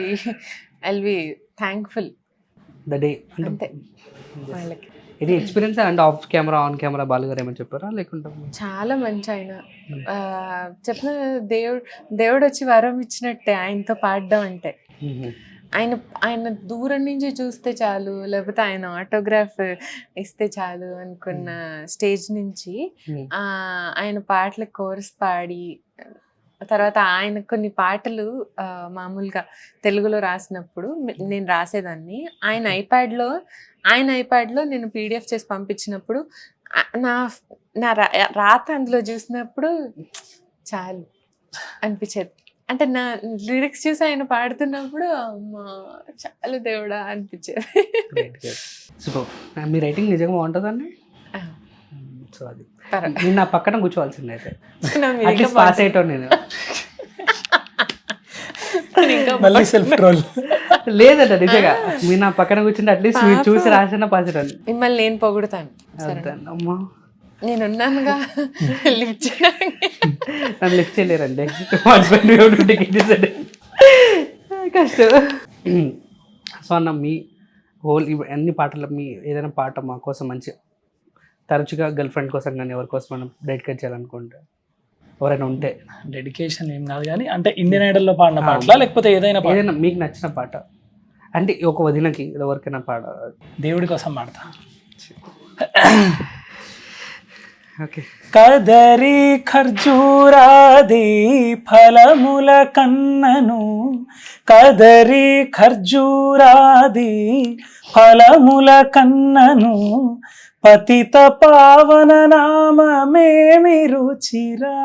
I'll be thankful the day. అంతే వాళ్ళకి. ఇది experience and of camera on camera Balu గారు ఏమని చెప్పారా? లేకుంటే చాలా మంచి ఆయన. చెప్పిన దేవుడు వచ్చి వరం ఇచ్చినట్టే ఆయనతో పాడడం అంటే. ఆయన దూరం నుంచి చూస్తే చాలు, లేకపోతే ఆయన ఆటోగ్రాఫ్ ఇస్తే చాలు అనుకున్న స్టేజ్ నుంచి ఆయన పాటల కోరస్ పాడి, తర్వాత ఆయన కొన్ని పాటలు మామూలుగా తెలుగులో రాసినప్పుడు నేను రాసేదాన్ని. ఆయన ఐప్యాడ్లో నేను పీడిఎఫ్ చేసి పంపించినప్పుడు నా రాత అందులో చూసినప్పుడు చాలు అనిపించేది. అంటే నా లిరిక్స్ చూసి ఆయన పాడుతున్నప్పుడు అమ్మా చాలు దేవుడా అనిపించేది. మీ రైటింగ్ నిజంగా బాగుంటుందండి. సో అది నేను నా పక్కన కూర్చోవాల్సింది అయితే పాస్ అయ్యేటోని నేను. మళ్ళీ సెల్ఫ్ ట్రోల్ లేదట నిజంగా. మీరు నా పక్కన కూర్చుంటే అట్లీస్ట్ మీరు చూసి రాసిన పాస్ అయ్యేటోని. మిమ్మల్ని నేను పొగుడుతాను. అమ్మా నేనున్నానుగా లిఫ్ట్ చేయడానికి. నన్ను లిఫ్ట్ చేయలేరండి. కష్టం. సో అన్న మీ హోల్ అన్ని పాటలు మీ ఏదైనా పాట మా కోసం మంచి తరచుగా గర్ల్ ఫ్రెండ్ కోసం కానీ ఎవరి కోసం మనం డెడికేట్ చేయాలనుకుంటే ఎవరైనా ఉంటే డెడికేషన్ ఏం కాదు కానీ అంటే ఇండియన్ ఐడల్లో పాడిన పాటలా లేకపోతే ఏదైనా ఏదైనా మీకు నచ్చిన పాట అంటే ఒక వదినకి ఎవరికైనా పాట దేవుడి కోసం పాడతా. ఓకే. కదరి ఖర్జూరాది ఫలముల కన్నను, కదరి ఖర్జూరాది ఫలముల కన్నను, పతిత పావన నామమేమి రుచిరా,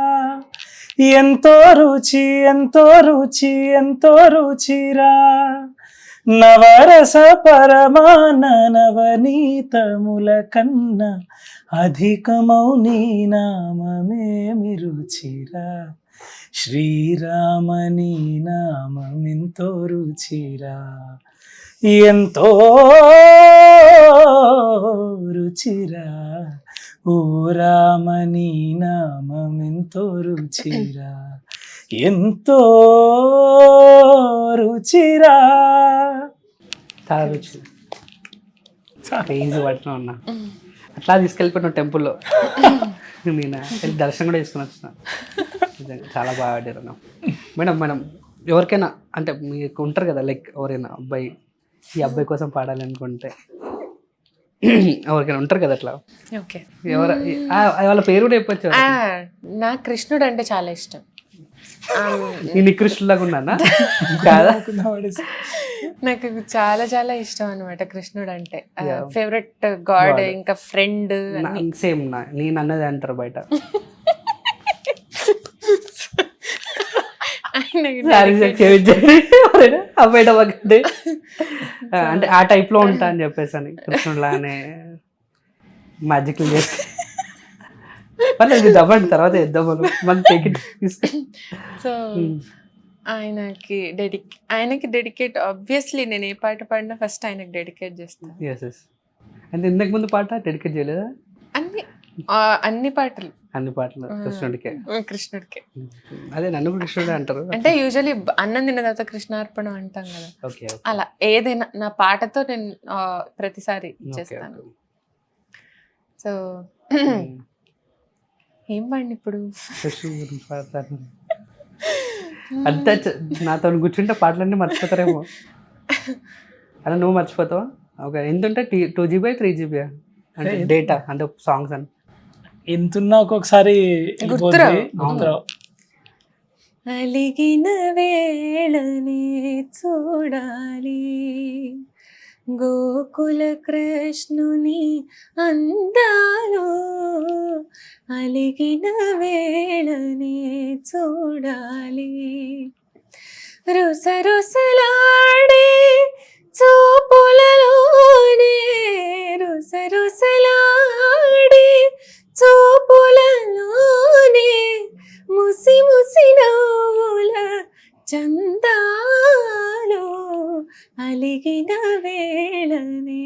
ఎంతో రుచి ఎంతో రుచి ఎంతో రుచిరా, నవరస పరమాన నవనీతముల కన్న అధికమౌ నీ నామమేమి రుచిరా, శ్రీరామని నామమెంతో రుచిరా, ఎంతో రుచిరా, ఓ రామని నామమెంతో రుచిరా, ఎంతో రుచిరా. చాలా రుచి ఈజీ పట్టిన ఉన్నా అట్లా తీసుకెళ్ళిపోయిన టెంపుల్లో నేను వెళ్ళి దర్శనం కూడా చేసుకుని వచ్చిన. నిజంగా చాలా బాగా ఆడారు అన్న. మేడం ఎవరికైనా అంటే మీకు ఉంటారు కదా లైక్ ఎవరైనా అబ్బాయి ఈ అబ్బాయి కోసం పాడాలి అనుకుంటే ఎవరికైనా ఉంటారు కదా అట్లా, ఓకే. ఎవరు వాళ్ళ పేరు కూడా చెప్పచ్చు. నాకు కృష్ణుడు అంటే చాలా ఇష్టం. నేను కృష్ణులాగా ఉన్నానా కాదా? నాకు చాలా చాలా ఇష్టం అనమాట కృష్ణుడు అంటే. ఫేవరెట్ గాడ్, ఇంకా ఫ్రెండ్. సేమ్ నేను అన్నది అంటారు బయట. అబ్బాయి అంటే ఆ టైప్ లో ఉంటా అని చెప్పేసి అని కృష్ణుడిలానే మ్యాజిక్లు చేసి దవ్వండి తర్వాత ఇద్దాం మనం సో ఆయనకి డెడికేట్ ఆబ్వియస్లీ నేను ఏ పాట పాడినా ఫస్ట్ ఆయనకి డెడికేట్ చేస్తాను. అంటే ఇంతకు ముందు పాట డెడికేట్ చేయలేదా? అన్ని పాటలు కృష్ణుడికే. అదే నన్ను కృష్ణుడే అంటారు. అంటే యూజువల్లీ అన్నం తిన్న తర్వాత కృష్ణార్పణం అంటాం కదా, అలా ఏదైనా నా పాటతో నేను ప్రతిసారి చేస్తాను. సో ఏం పాడిన ఇప్పుడు అంతా నాతో కూర్చుంటే పాటలన్నీ మర్చిపోతారేమో. అలా నువ్వు మర్చిపోతావా? ఓకే. ఎంత ఉంటే 2GB 3GB అంటే డేటా అంటే సాంగ్స్ అని ఎంతున్నా ఒక్కొక్కసారి అలిగిన వేళనే చూడాలి గోకుల కృష్ణుని అందాలు, అలిగిన వేళనే చూడాలి, రుసరుసలాడే చూపులలోనే, రుసరుసలాడే చూపులలోనే, ముసి ముసి నవ్వుల చందాలు, అలిగిన వేళనే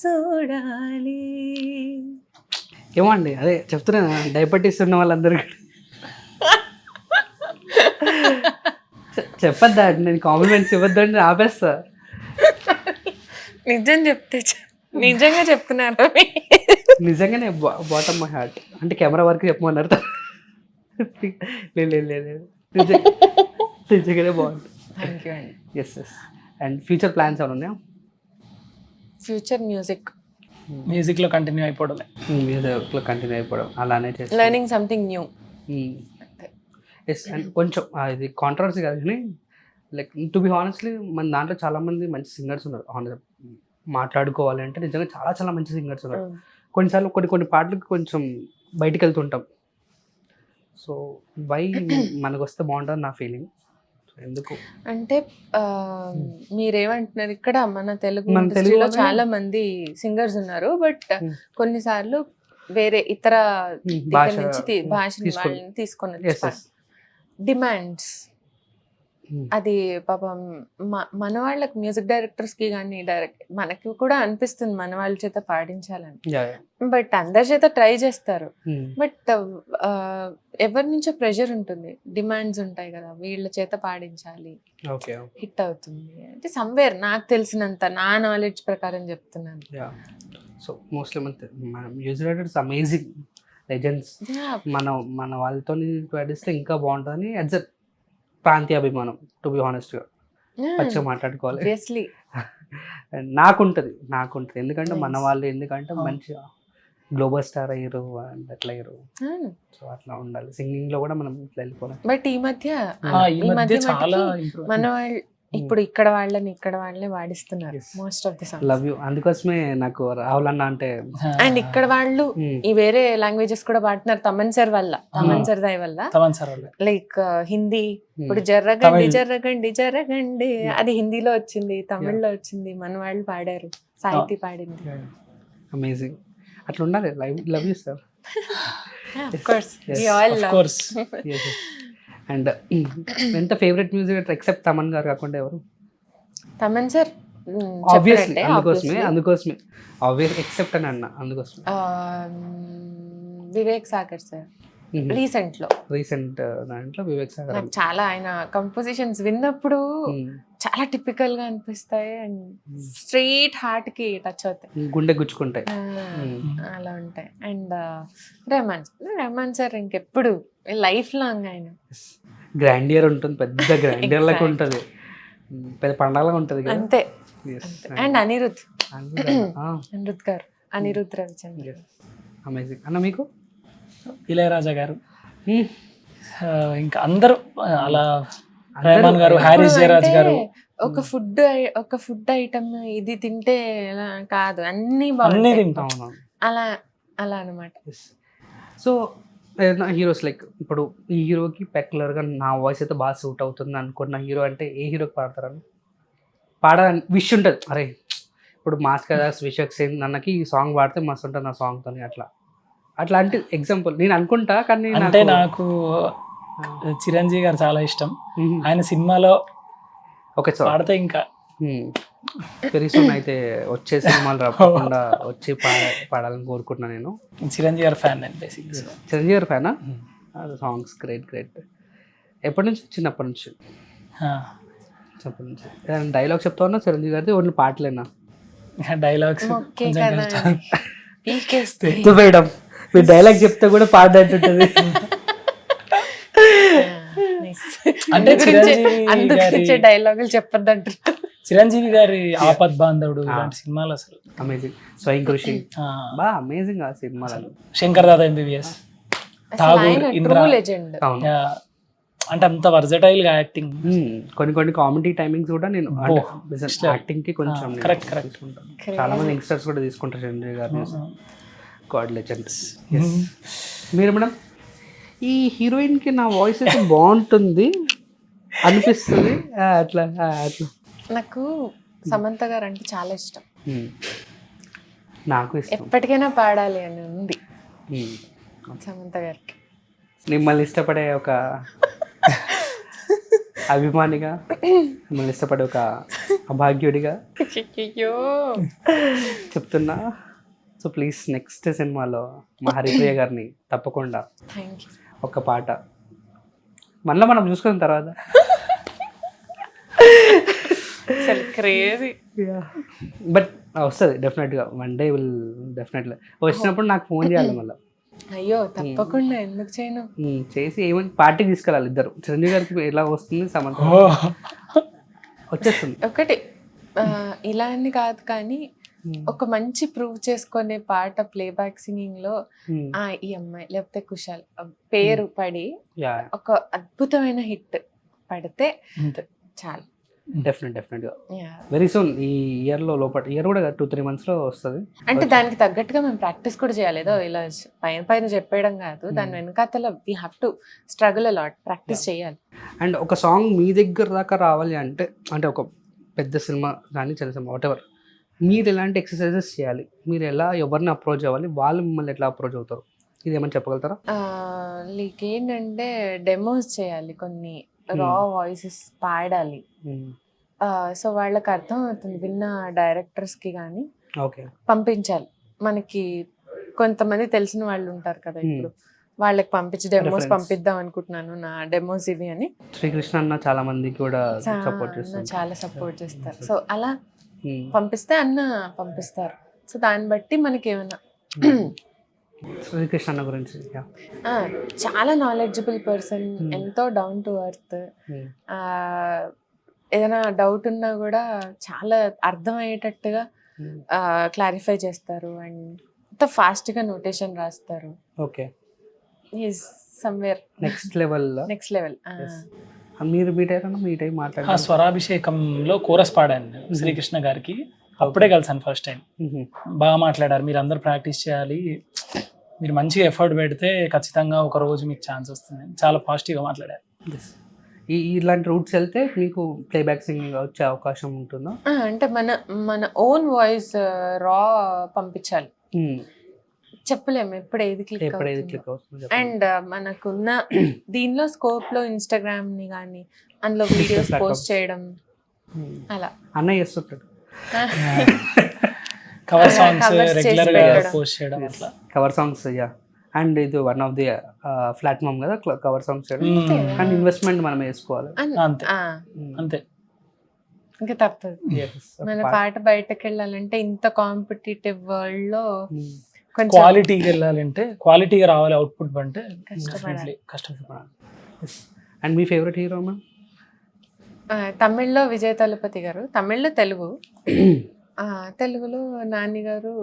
చూడాలి. ఏమండి అదే చెప్తున్నా, డైబెటీస్ ఉన్న వాళ్ళందరికీ చెప్పద్దా? నేను కాంప్లిమెంట్స్ ఇవ్వద్దండి ఆపేస్తా. నిజం చెప్తే నిజంగా చెప్తున్నారు. నిజంగానే బాటమ్ మై హార్ట్. అంటే కెమెరా వరకు చెప్పమన్నారు. నిజంగానే బాగుంది. థ్యాంక్ యూ అండి. ఎస్. అండ్ ఫ్యూచర్ ప్లాన్స్ ఏమైనా ఉన్నాయా? ఫ్యూచర్ మ్యూజిక్లో కంటిన్యూ అయిపోవడం అలానే చేసి learning something new. Yes. And కొంచెం ఇది కాంట్రవర్సీ కాదు కానీ లైక్ టు బి హానెస్ట్లీ మన దాంట్లో చాలామంది మంచి సింగర్స్ ఉన్నారు. మాట్లాడుకోవాలి అంటే నిజంగా చాలా చాలా మంచి సింగర్స్ ఉన్నారు. కొన్నిసార్లు కొన్ని పాటలకు కొంచెం బయటికి వెళ్తుంటాం. సో వై మనకు వస్తే బాగుంటుంది నా ఫీలింగ్. ఎందుకు అంటే మీరేమంటున్నారు, ఇక్కడ మన తెలుగు ఇండస్ట్రీలో చాలా మంది సింగర్స్ ఉన్నారు, బట్ కొన్నిసార్లు వేరే ఇతర దగ్గర నుంచి భాషని వాళ్ళని తీసుకొని డిమాండ్స్ అది పాపం మన వాళ్ళకి మ్యూజిక్ డైరెక్టర్స్ కి కానీ మనకి కూడా అనిపిస్తుంది మన వాళ్ళ చేత పాడించాలని, బట్ అందరి చేత ట్రై చేస్తారు, బట్ ఎవరి నుంచో ప్రెషర్ ఉంటుంది, డిమాండ్స్ ఉంటాయి కదా, వీళ్ళ చేత పాడించాలి, హిట్ అవుతుంది అంటే సమ్వేర్ నాకు తెలిసినంత నా నాలెడ్జ్ ప్రకారం చెప్తున్నాను. So mostly music directors amazing legends, మన వాళ్ళతో పాడిస్తే ఇంకా బాగుంటుందని యాజ్ అ ప్రాంతీయ అభిమానం, టు బి హానెస్ట్గా మంచిగా మాట్లాడుకోవాలి. నాకుంటుంది ఎందుకంటే మన వాళ్ళు ఎందుకంటే మంచిగా గ్లోబల్ స్టార్ అయ్యారు అండ్ అట్లా అయ్యారు, సో అట్లా ఉండాలి. సింగింగ్ లో కూడా మనం ఇట్లా వెళ్ళిపోవాలి. బట్ ఈ మధ్య చాలా మన వాళ్ళు ఇప్పుడు ఇక్కడ వాళ్ళని వాడిస్తున్నారు most of the songs. Love you, అందుకోసమే నాకు రాహుల్ అన్న అంటే. అండ్ ఇక్కడ వాళ్ళు ఈ వేరే లాంగ్వేజెస్ కూడా పాడుతున్నారు తమన్ సార్ వల్ల, తమన్ సార్ దయ వల్ల. లైక్ హిందీ ఇప్పుడు జర్రగండి జర్రగండి జర్రగండి అది హిందీలో వచ్చింది, తమిళ్లో వచ్చింది, మన వాళ్ళు పాడారు, సాహితీ పాడింది. అమేజింగ్, అట్లా ఉండాలి. Love you sir. Of course we all love. And ఎంత favourite music director except Thaman గారు కాకుండా ఎవరు? తమన్ సార్ ఆబ్వియస్లీ, అందుకోసమే ఆబ్వియస్ ఎక్సెప్ట్ అని అన్న, అందుకోసమే. వివేక్ సాగర్ సార్ రీసెంట్ దాంట్లో వివేక్ సాగర్ నాకు చాలా ఆయన కంపోజిషన్స్ విన్నప్పుడు చాలా టిపికల్ గా అనిపిస్తాయి అండ్ స్ట్రైట్ హార్ట్ కి టచ్ అవుతాయి, గుండె గుచ్చుకుంటాయి, అలా ఉంటాయి. అండ్ రెహమాన్ సార్ ఇంకెప్పుడు లైఫ్ లాంగ్ ఆయన గ్రాండియర్ ఉంటుంది, పెద్ద గ్రాండియర్ లాగా ఉంటుంది, పెద్ద పండగలాగా ఉంటుంది కదా. అంతే. అండ్ అనిరుద్ గారు, అనిరుద్ రవిచంద్ర. అమేజింగ్. అన్న మీకు? ఇళయరాజా గారు, ఇంకా అందరూ అలా, రెహమాన్ గారు, హారిస్ జయరాజ్ గారు. ఒక ఫుడ్ ఐటమ్ ఇది తింటే కాదు, అన్ని తింటాం అలా అన్నమాట. సో హీరోస్ లైక్ ఇప్పుడు ఈ హీరోకి పెక్యులర్గా నా వాయిస్ అయితే బాగా సూట్ అవుతుంది అనుకున్న హీరో అంటే ఏ హీరోకి పాడతారని పాడాలని విష్ ఉంటుంది? అరే ఇప్పుడు మాస్ కదా విషక్ సేన్ అన్నకి ఈ సాంగ్ పాడితే మస్తు ఉంటుంది నా సాంగ్తో, అట్లాంటి ఎగ్జాంపుల్ నేను అనుకుంటా. కానీ అంటే నాకు చిరంజీవి గారు చాలా ఇష్టం. ఆయన సినిమాలో ఓకే సార్ పాడితే ఇంకా వెరీ సూన్ అయితే వచ్చే సినిమాలు రాకుండా వచ్చి పాడాలని కోరుకుంటున్నాను నేను. చిరంజీవి గారు ఫ్యాన్ నేను బేసిక్. చిరంజీవి గారు ఫ్యానా? Songs great. ఎప్పటి నుంచి? చిన్నప్పటి నుంచి. డైలాగ్ చెప్తా ఉన్నా చిరంజీవి గారిది, ఓన్లీ పాటలేనా? డైలాగ్స్ మేడం మీరు డైలాగ్ చెప్తే కూడా పాట అంటుంటుంది. అంటే చిరంజీవి డైలాగులు చెప్పొద్దంటారు. చిరంజీవి గారి ఆపద్ బాంధవుడు ఇలాంటి సినిమాలు అసలు అమేజింగ్. స్వయం కృషి బాగా అమేజింగ్ ఆ సినిమాలు. శంకర్ దాదా ఎంబీబీఎస్, ఠాగూర్, ఇంద్ర, అంటే అంత వర్సటైల్ గా యాక్టింగ్. కొన్ని కామెడీ టైమింగ్స్ కూడా నేను యాక్టింగ్ కి కొంచెం కరెక్ట్ చాలా మంది యంగ్స్టర్స్ కూడా తీసుకుంటారు చిరంజీవి గారిని. God legend. మీరు మేడం ఈ హీరోయిన్ కి నా వాయిస్ అయితే బాగుంటుంది అనిపిస్తుంది అట్లా? నాకు సమంత గారు అంటే చాలా ఇష్టం, నాకు ఇష్టం, ఎప్పటికైనా పాడాలి అని ఉంది సమంత గారికి. మిమ్మల్ని ఇష్టపడే ఒక అభిమానిగా, మిమ్మల్ని ఇష్టపడే ఒక అభాగ్యుడిగా చెప్తున్నా. సో ప్లీజ్ నెక్స్ట్ సినిమాలో మా హరిప్రియ గారిని తప్పకుండా ఒక పాట మళ్ళీ మనం చూసుకున్న తర్వాత బట్ వస్తుంది డెఫినెట్గా, వన్ డే విల్ డెఫినెట్లీ. వచ్చినప్పుడు నాకు ఫోన్ చేయాలి మళ్ళీ. అయ్యో తప్పకుండా, ఎందుకు చేయను, చేసి ఏమైనా పార్టీ తీసుకెళ్ళాలి ఇద్దరు. చిరంజీవి గారికి ఎలా వస్తుంది, సమంత వచ్చేస్తుంది. ఒకటి ఇలా అని కాదు కానీ ఒక మంచి ప్రూవ్ చేసుకునే పాట ప్లేబ్యాక్ సింగింగ్ లో ఈ అమ్మాయి లేకపోతే కుశాల్ పేరు పడి ఒక అద్భుతమైన హిట్ పడితే చాలు. డెఫినెట్గా వెరీ సూన్ ఈ ఇయర్ కూడా 2-3 months లో వస్తుంది. అంటే దానికి తగ్గట్టుగా మేము ప్రాక్టీస్ కూడా చేయాలి. ఏదో ఇలా పైన చెప్పేయడం కాదు, దాని వెనకాతల we have to struggle a lot, practice చేయాలి. అండ్ ఒక సాంగ్ మీ దగ్గర దాకా రావాలి అంటే ఒక పెద్ద సినిమా కానీ చిన్న సినిమా వాట్ ఎవర్, మీరు ఎలాంటి ఎక్సర్సైజెస్ చేయాలి, మీరు ఎలా ఎవరిని అప్రోచ్ అవ్వాలి, వాళ్ళు మిమ్మల్ని ఎట్లా అప్రోచ్ అవుతారు, ఇది ఏమని చెప్పగలుగుతారా? లైక్ ఏంటంటే డెమోస్ చేయాలి, కొన్ని రా వాయిసెస్ పాడాలి. సో వాళ్ళకి అర్థం అవుతుంది, విన్న డైరెక్టర్స్కి కానీ ఓకే. పంపించాలి. మనకి కొంతమంది తెలిసిన వాళ్ళు ఉంటారు కదా, ఇప్పుడు వాళ్ళకి పంపించి డెమోస్ Reference. పంపిద్దాం అనుకుంటున్నాను, నా డెమోస్ ఇవి అని శ్రీకృష్ణ అన్న చాలా మందికి కూడా సపోర్ట్ చేస్తారు. చాలా సపోర్ట్ చేస్తారు. సో అలా పంపిస్తే అన్న పంపిస్తారు. సో దాన్ని బట్టి మనకి ఏమైనా శ్రీకృష్ణ అన్న గురించి చాలా నాలెడ్జబుల్ పర్సన్, ఎంతో డౌన్ టు ఎర్త్. ఏదైనా డౌట్ ఉన్నా కూడా చాలా అర్థమయ్యేటట్టుగా క్లారిఫై చేస్తారు అండ్ ఎంత ఫాస్ట్గా నోటేషన్ రాస్తారు. Okay. Is somewhere next level. Next level. మీరు మీట్ అయ్యి ఆ మాట్లాడారు. స్వరాభిషేకంలో కోరస్ పాడాను నేను శ్రీకృష్ణ గారికి. అప్పుడే కలిసాను ఫస్ట్ టైం. బాగా మాట్లాడారు, మీరు అందరు ప్రాక్టీస్ చేయాలి, మీరు మంచిగా ఎఫర్ట్ పెడితే ఖచ్చితంగా ఒక రోజు మీకు ఛాన్స్ వస్తుంది, చాలా పాజిటివ్గా మాట్లాడారు. ఇలాంటి రూట్స్ వెళ్తే మీకు ప్లేబ్యాక్ సింగింగ్ వచ్చే అవకాశం ఉంటుందా? అంటే మన ఓన్ వాయిస్ రా పంపించాలి, చెప్పలేము ఎప్పుడు ఏది క్లిక్ అవుతుంది. అండ్ మనకున్న దీనిలో స్కోప్ లో ఇన్స్టాగ్రామ్ ని కానీ అందులో వీడియోస్ పోస్ట్ చేయడం అలా అన్నయ్య చేస్తుంటాడు. కవర్ సాంగ్స్ Covers రెగ్యులర్ చేసి గా పెట్టడం. పోస్ట్ చేయడం అట్లా. కవర్ సాంగ్స్ అండ్ ఇది వన్ ఆఫ్ ది ప్లాట్ఫామ్ కదా కవర్ సాంగ్స్ చేయడం. కానీ ఇన్వెస్ట్మెంట్ మనం వేసుకోవాలి. అంతే అంతే. ఇంకా తప్పదు. మన పాట బయటకు వెళ్ళాలంటే ఇంత కాంపిటేటివ్ వరల్డ్ లో కొంచెం క్వాలిటీకి వెళ్ళాలంటే, క్వాలిటీగా రావాలి అవుట్పుట్ అంటే కష్టపడాలి. కష్టపడాలి. And me favourite hero ma'am? తమిళ్లో విజయ్ తలపతి గారు, తమిళ్లో తెలుగు. తెలుగులో నాని గారు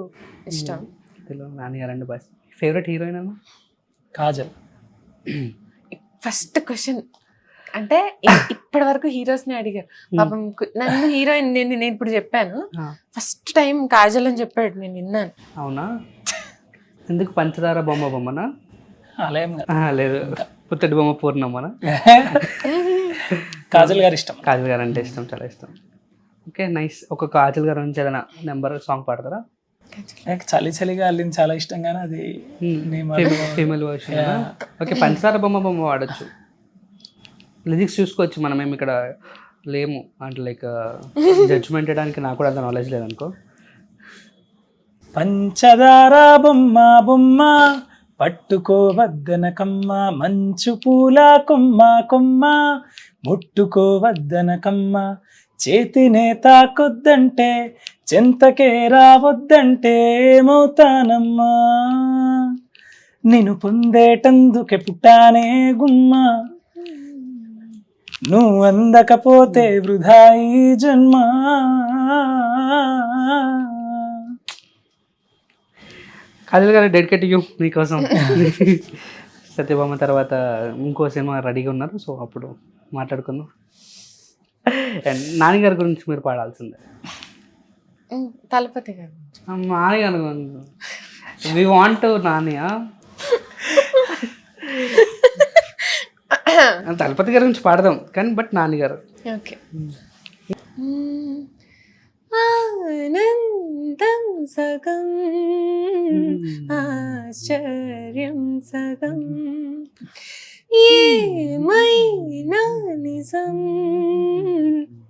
ఇష్టం. తెలుగు నాని గారు. అండ్ బాయ్ ఫేవరెట్ హీరోయిన్ అన్న? కాజల్. ఫస్ట్ క్వశ్చన్ అంటే ఇప్పటి వరకు హీరోస్ ని అడిగారు పాపం, నన్ను హీరోయిన్ నేను ఇప్పుడు చెప్పాను, ఫస్ట్ టైం కాజల్ అని చెప్పాడు, నేను విన్నాను. అవునా? ఎందుకు పంచదార బొమ్మనా? అలా ఏం కాదు. లేదు, పుత్తడి బొమ్మ పూర్ణమ్మనా? కాజల్ గారు ఇష్టం. కాజల్ గారు అంటే ఇష్టం, చాలా ఇష్టం. Okay, nice. ఒక కాజల్ గారు నుంచి ఏదైనా నెంబర్ సాంగ్ పాడతారా? నాకు చలి చలిగా అల్లింది చాలా ఇష్టం, కానీ అది ఫీమేల్ వర్షన్. ఓకే, పంచదార బొమ్మ వాడచ్చు. లిరిక్స్ చూసుకోవచ్చు, మనం ఏమి ఇక్కడ లేము అంటే లైక్ జడ్జ్మెంట్ చేయడానికి నాకు కూడా అంత నాలెడ్జ్ లేదనుకో. పంచదార బొమ్మ పట్టుకోవద్దనకమ్మ, మంచు పూల కొమ్మ ముట్టుకోవద్దనకమ్మ, చేతినే తాకొద్దంటే చెంతకే రావద్దంటే ఏమవుతానమ్మా, నిన్ను పొందేటందుకే పుట్టానే గుమ్మ, నువ్వు అందకపోతే వృధా ఈ జన్మ. కాజల్ గారు డెడికేట్ యూ మీకోసం. సత్యభామ తర్వాత ఇంకో సినిమా రెడీగా ఉన్నారు, సో అప్పుడు మాట్లాడుకుందాం. అండ్ నాన్నగారి గురించి మీరు పాడాల్సిందే. తలపతి గారు. నాన్నగారు వి వాంట్ నానియా. తలపతి గారి గురించి పాడదాం కానీ బట్ నాన్నగారు. ఓకే. ఆనందం సగం ఆశ్చర్యం సగం ఏమైనా నిజం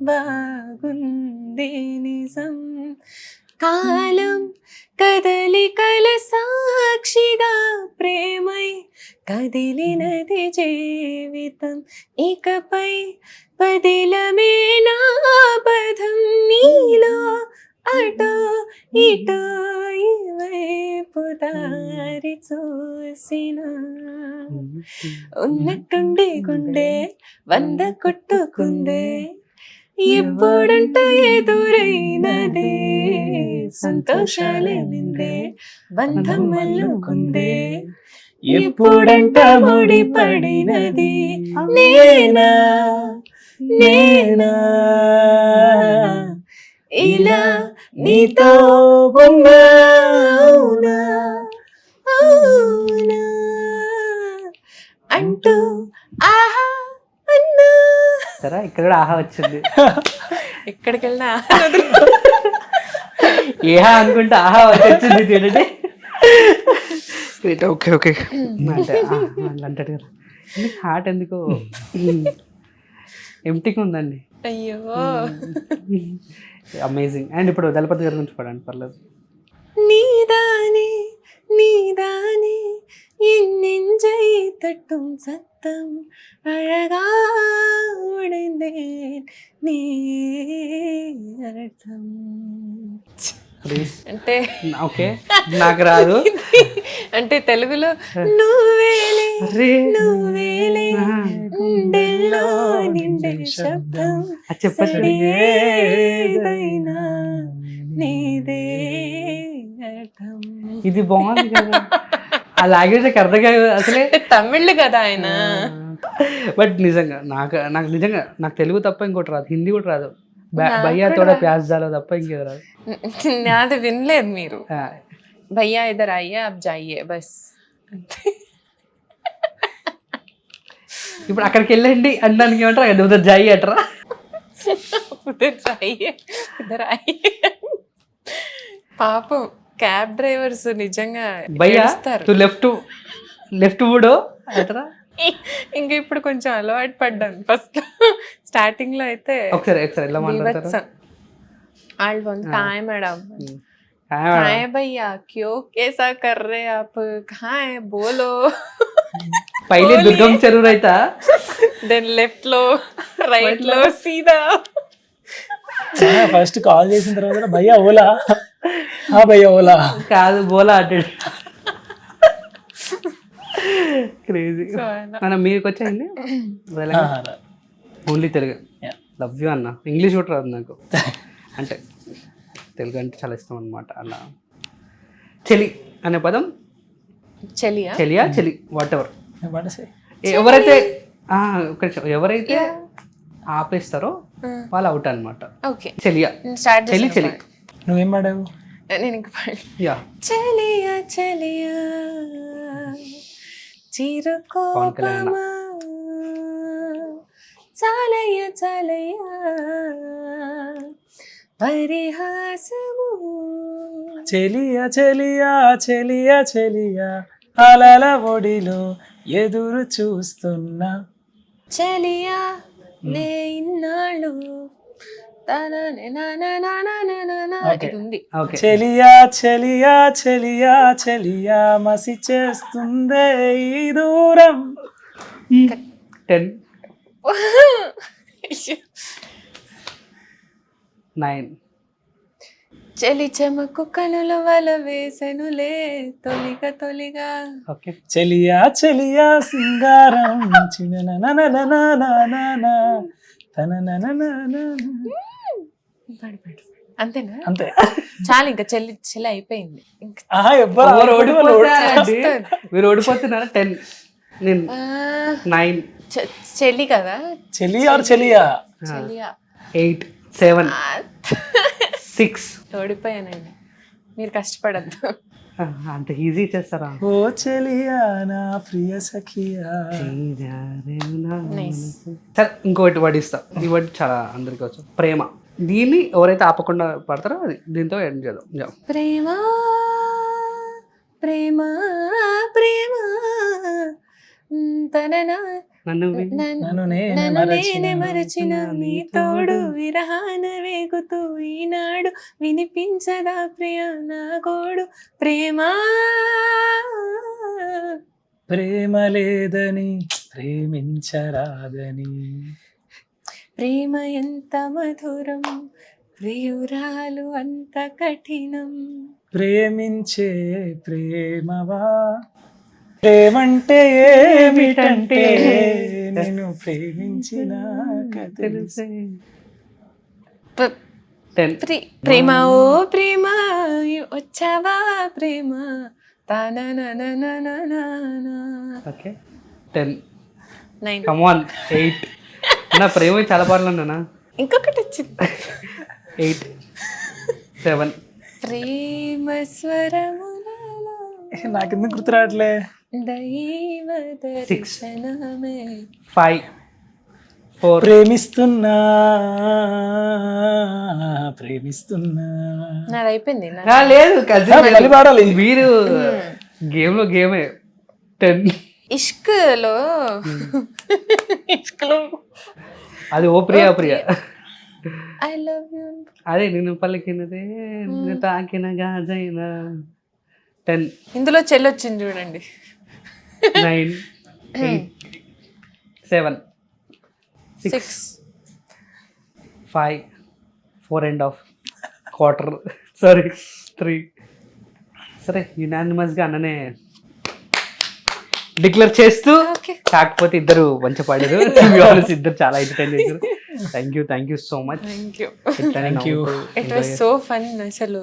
బాగుంది నిజం కాలం కదలికల సాక్షిగా ప్రేమై కదిలినది జీవితం ఇకపై పదిలమే నా పదం నీలో అటో ఇటో ఇవైపు దారి చూసిన ఉన్నట్టుండి గుండె 100 కొట్టుకుందే ఎప్పుడంటూ ఎదురైనదే సంతోషాలే నిందే బంధం మల్లుకుందే ఎప్పుడంట ముడిపడినది నేనా ఇలా నీతో ఉన్నా అంటూ ఆహా అన్నా. సరే, ఇక్కడ కూడా ఆహా వచ్చింది. ఎక్కడికి వెళ్ళినా ఏహా అనుకుంటే ఆహా వచ్చింది చూడండి. ఓకే ఓకే అంటే అంటాడు కదా, హార్ట్ ఎందుకో ఎంటీగా ఉందండి. అయ్యో అమేజింగ్. అండ్ ఇప్పుడు దళపతి గారి గురించి పాడండి పర్లేదు. நீதானே நீதானே என் நெஞ்சை தட்டும் சத்தம் அழகா உடைந்தேன் நீ அர்த்தம். ప్లీజ్. అంటే ఓకే నాకు రాదు. అంటే తెలుగులో నువ్వేలే అరే నువ్వేలే గుండెల్లో నిండే శబ్దం అది చెప్పచ్చు. సరియేదైనా నీదే అర్థం. ఇది బాగుంది కదా. ఆ లాంగ్వేజ్ నాకు అర్థం కాదు అసలే. తమిళ్ కదా ఆయన. బట్ నిజంగా నాకు నిజంగా నాకు తెలుగు తప్ప ఇంకోటి రాదు, హిందీ కూడా రాదు. భయ్యా తోడ ప్యాజ్ జాలో తప్ప ఇంకేది రాదు. నాది వినలేదు మీరు. భయ్యా ఇద్దరు అయ్యా అబ్ జాయియే బస్. ఇప్పుడు అక్కడికి వెళ్ళండి అనడానికి ఏమంటారు, ఉదర్ జాయి అంటారా? ఉదర్ జాయియే ఇద్దరు అయ్యే. పాపం క్యాబ్ డ్రైవర్స్ నిజంగా భయ్యా ఏడుస్తారు. తు లెఫ్ట్ వుడో అంటారా? ఇంకా ఇప్పుడు కొంచెం అలవాటు పడ్డాను. ఫస్ట్ స్టార్టింగ్ లో అయితే ఒకసారి ఎలా మాట్లాడతారు? బీభత్సం. వాళ్ళు వంద కాయ మేడం कहाँ है भैया क्यों कैसा कर रहे आप कहाँ है बोलो. పైలే దుర్గం చెరువు అయితే దెన్ లెఫ్ట్ లో రైట్ లో సీదా. ఫస్ట్ కాల్ చేసిన తర్వాత భయ్యా ఓలా, భయ్యా ఓలా కాదు బోలా అంటాడు. క్రేజీ. మనం మీకు వచ్చాయండి ఓన్లీ తెలుగు. లవ్ యూ అన్న. ఇంగ్లీష్ కూడా రాదు నాకు, అంటే తెలుగు అంటే చాలా ఇష్టం అనమాట. అలా చెలి అనే పదం, చెలియా చెలి వాట్ ఎవర్, ఎవరైతే ఆపేస్తారో వాళ్ళు అవుట్ అనమాట. చెలియా చెలి. నువ్వేం పాడావు? నేను ఇంకా యా చెలియా చెలియా చిరుకోపమా చాలయ్య చాలయ్య పరిహాసము. చెలియా చెలియా చెలియా చెలియా అలల ఒడిలో ఎదురు చూస్తున్నా చెలియా నే ఇన్నాళ్ళు ఇది ఉంది. చెలియా చెలియా చెలియా చెలియా మసి చేస్తుందే ఈ దూరం. 10 9 చెలి చెమకు కనుల వల వేసెనులే తొలిగా తొలిగా. ఓకే. చెలియా చెలియా సింగారం అంతేనా? అంతే చాలు, ఇంకా చెల్లి చెల్లి అయిపోయింది. మీరు ఓడిపోతున్నారా? 10 నేను 9 చెల్లి కదా. చెలియా చెలియా చెలియా 8 7 6 ఓడిపోయానండి. మీరు కష్టపడద్దు. అంత ఈజీ చేస్తారా? ఓ చెలియా నా ప్రియ సఖియా. సరే ఇంకోటి వర్డ్ ఇస్తా. ఈ వర్డ్ చాలా అందరికి వచ్చు, ప్రేమ. దీన్ని ఎవరైతే ఆపకుండా పడతారో అది దీంతో ఎండ్ చేద్దాం. ప్రేమ ప్రేమ ప్రేమ నన్ను నేనే మరచిన నీ తోడు విరహాన వేగుతూ ఈనాడు వినిపించదా ప్రియ నా గోడు. ప్రేమ ప్రేమ లేదని ప్రేమించరాదని. ప్రేమ ఎంత మధురం ప్రియురాలు అంత కఠినం. ప్రేమించే ప్రేమవా ప్రేమంటే ఏమిటంటే నేను ప్రేమించినాక తెలిసే. ప్రేమ ఓ ప్రేమ వచ్చావా ప్రేమ. ఓకే 10 9 కమ్ ఆన్ 8 నా ప్రేమ చాలా పాటలు ఉన్నానా? ఇంకొకటి వచ్చింది 8 7 ప్రేమ స్వరములలో నాకెందుకు గుర్తు రావట్లే. దైవ దర్శనమే 5 4 ప్రేమిస్తున్నా ప్రేమిస్తున్నా. నాది అయిపోయింది. లేదు పాడాలి మీరు గేమ్ లో గేమే. 10 ఇష్క్లో అది ఓ ప్రియా ప్రియ. I love you. అదే నేను పలికినదే నిన్ను తాకిన గాజైన. 10, ఇందులో చెల్లొచ్చింది చూడండి. 9, 8, 7, 6, 6. 5, 4.5, quarter, సారీ 3. సరే యునానిమస్గా అన్ననే డిక్లేర్ చేస్తూ, ఓకే. కాకపోతే ఇద్దరు మంచి పాడారు. ఇద్దరు చాలా ఎంటర్టైన్ చేశారు. Thank you so much. Thank you. Thank you. It was so fun. అసలు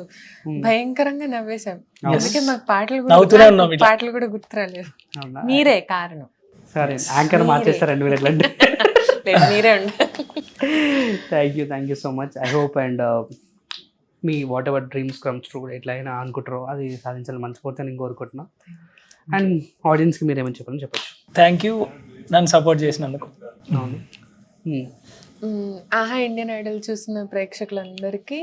భయంకరంగా నవ్వేశాం. అందుకే మాకు నవ్వుతూనే ఉన్నాం ఇట్లా. పాటలు కూడా గుర్తురాలేదు. మీరే కారణం. సరే యాంకర్ మార్చేస్తారండి మీరు ఎట్లంటే. లేదు, మీరే ఉండాలి. Thank you so much. I hope and me what ever dreams comes true ఎట్లయినా అనుకుంటారో అది సాధించాలని మనస్ఫూర్తిగా నేను కోరుకుంటున్నా. అండ్ ఆడియన్స్కి మీరు ఏమని చెప్పాలని చెప్పచ్చు. థ్యాంక్ యూ నన్ను సపోర్ట్ చేసినందుకు. అవును. ఆహా ఇండియన్ ఐడల్ చూసిన ప్రేక్షకులందరికీ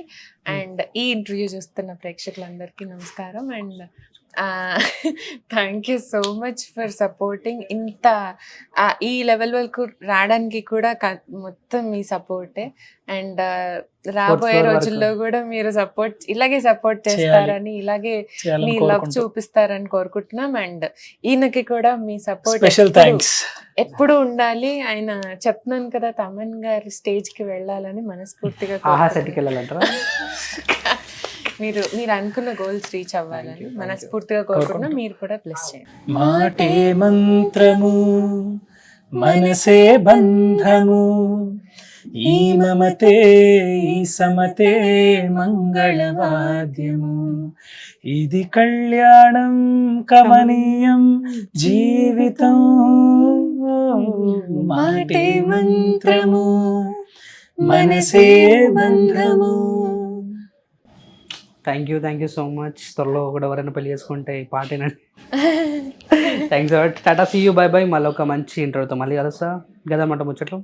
అండ్ ఈ ఇంటర్వ్యూ చూస్తున్న ప్రేక్షకులందరికీ నమస్కారం. And thank you so much for supporting. ఇంత ఈ లెవెల్ వరకు రావడానికి కూడా మొత్తం మీ సపోర్టే. అండ్ రాబోయే రోజుల్లో కూడా మీరు ఇలాగే సపోర్ట్ చేస్తారని, ఇలాగే మీ లవ్ చూపిస్తారని కోరుకుంటున్నాం. అండ్ ఈయనకి కూడా మీ సపోర్ట్ స్పెషల్ థ్యాంక్స్ ఎప్పుడు ఉండాలి. ఆయన చెప్తున్నాను కదా, తమన్ గారి స్టేజ్ కి వెళ్ళాలని మనస్ఫూర్తిగా ఆహా సెట్కి వెళ్ళాలంటారా? మీరు అనుకున్న గోల్స్ రీచ్ అవ్వాలని మనస్ఫూర్తిగా కోరుకున్నా. మీరు కూడా ప్లస్ చేయండి. మాటే మంత్రము మనసే బంధము, ఈ మమతే ఈ సమతే మంగళవాద్యము, ఇది కళ్యాణం కమనీయం జీవితం. మాటే మంత్రము మనసే బంధము. Thank you so much. త్వరలో కూడా ఎవరైనా పెళ్లి చేసుకుంటే ఈ పాటేనండి. థ్యాంక్స్ టాటా, సీ యూ, బై బై. మళ్ళీ ఒక మంచి ఇంటర్వ్యూతో మళ్ళీ కలుస్తా. గదా మాట ముచ్చట్లు.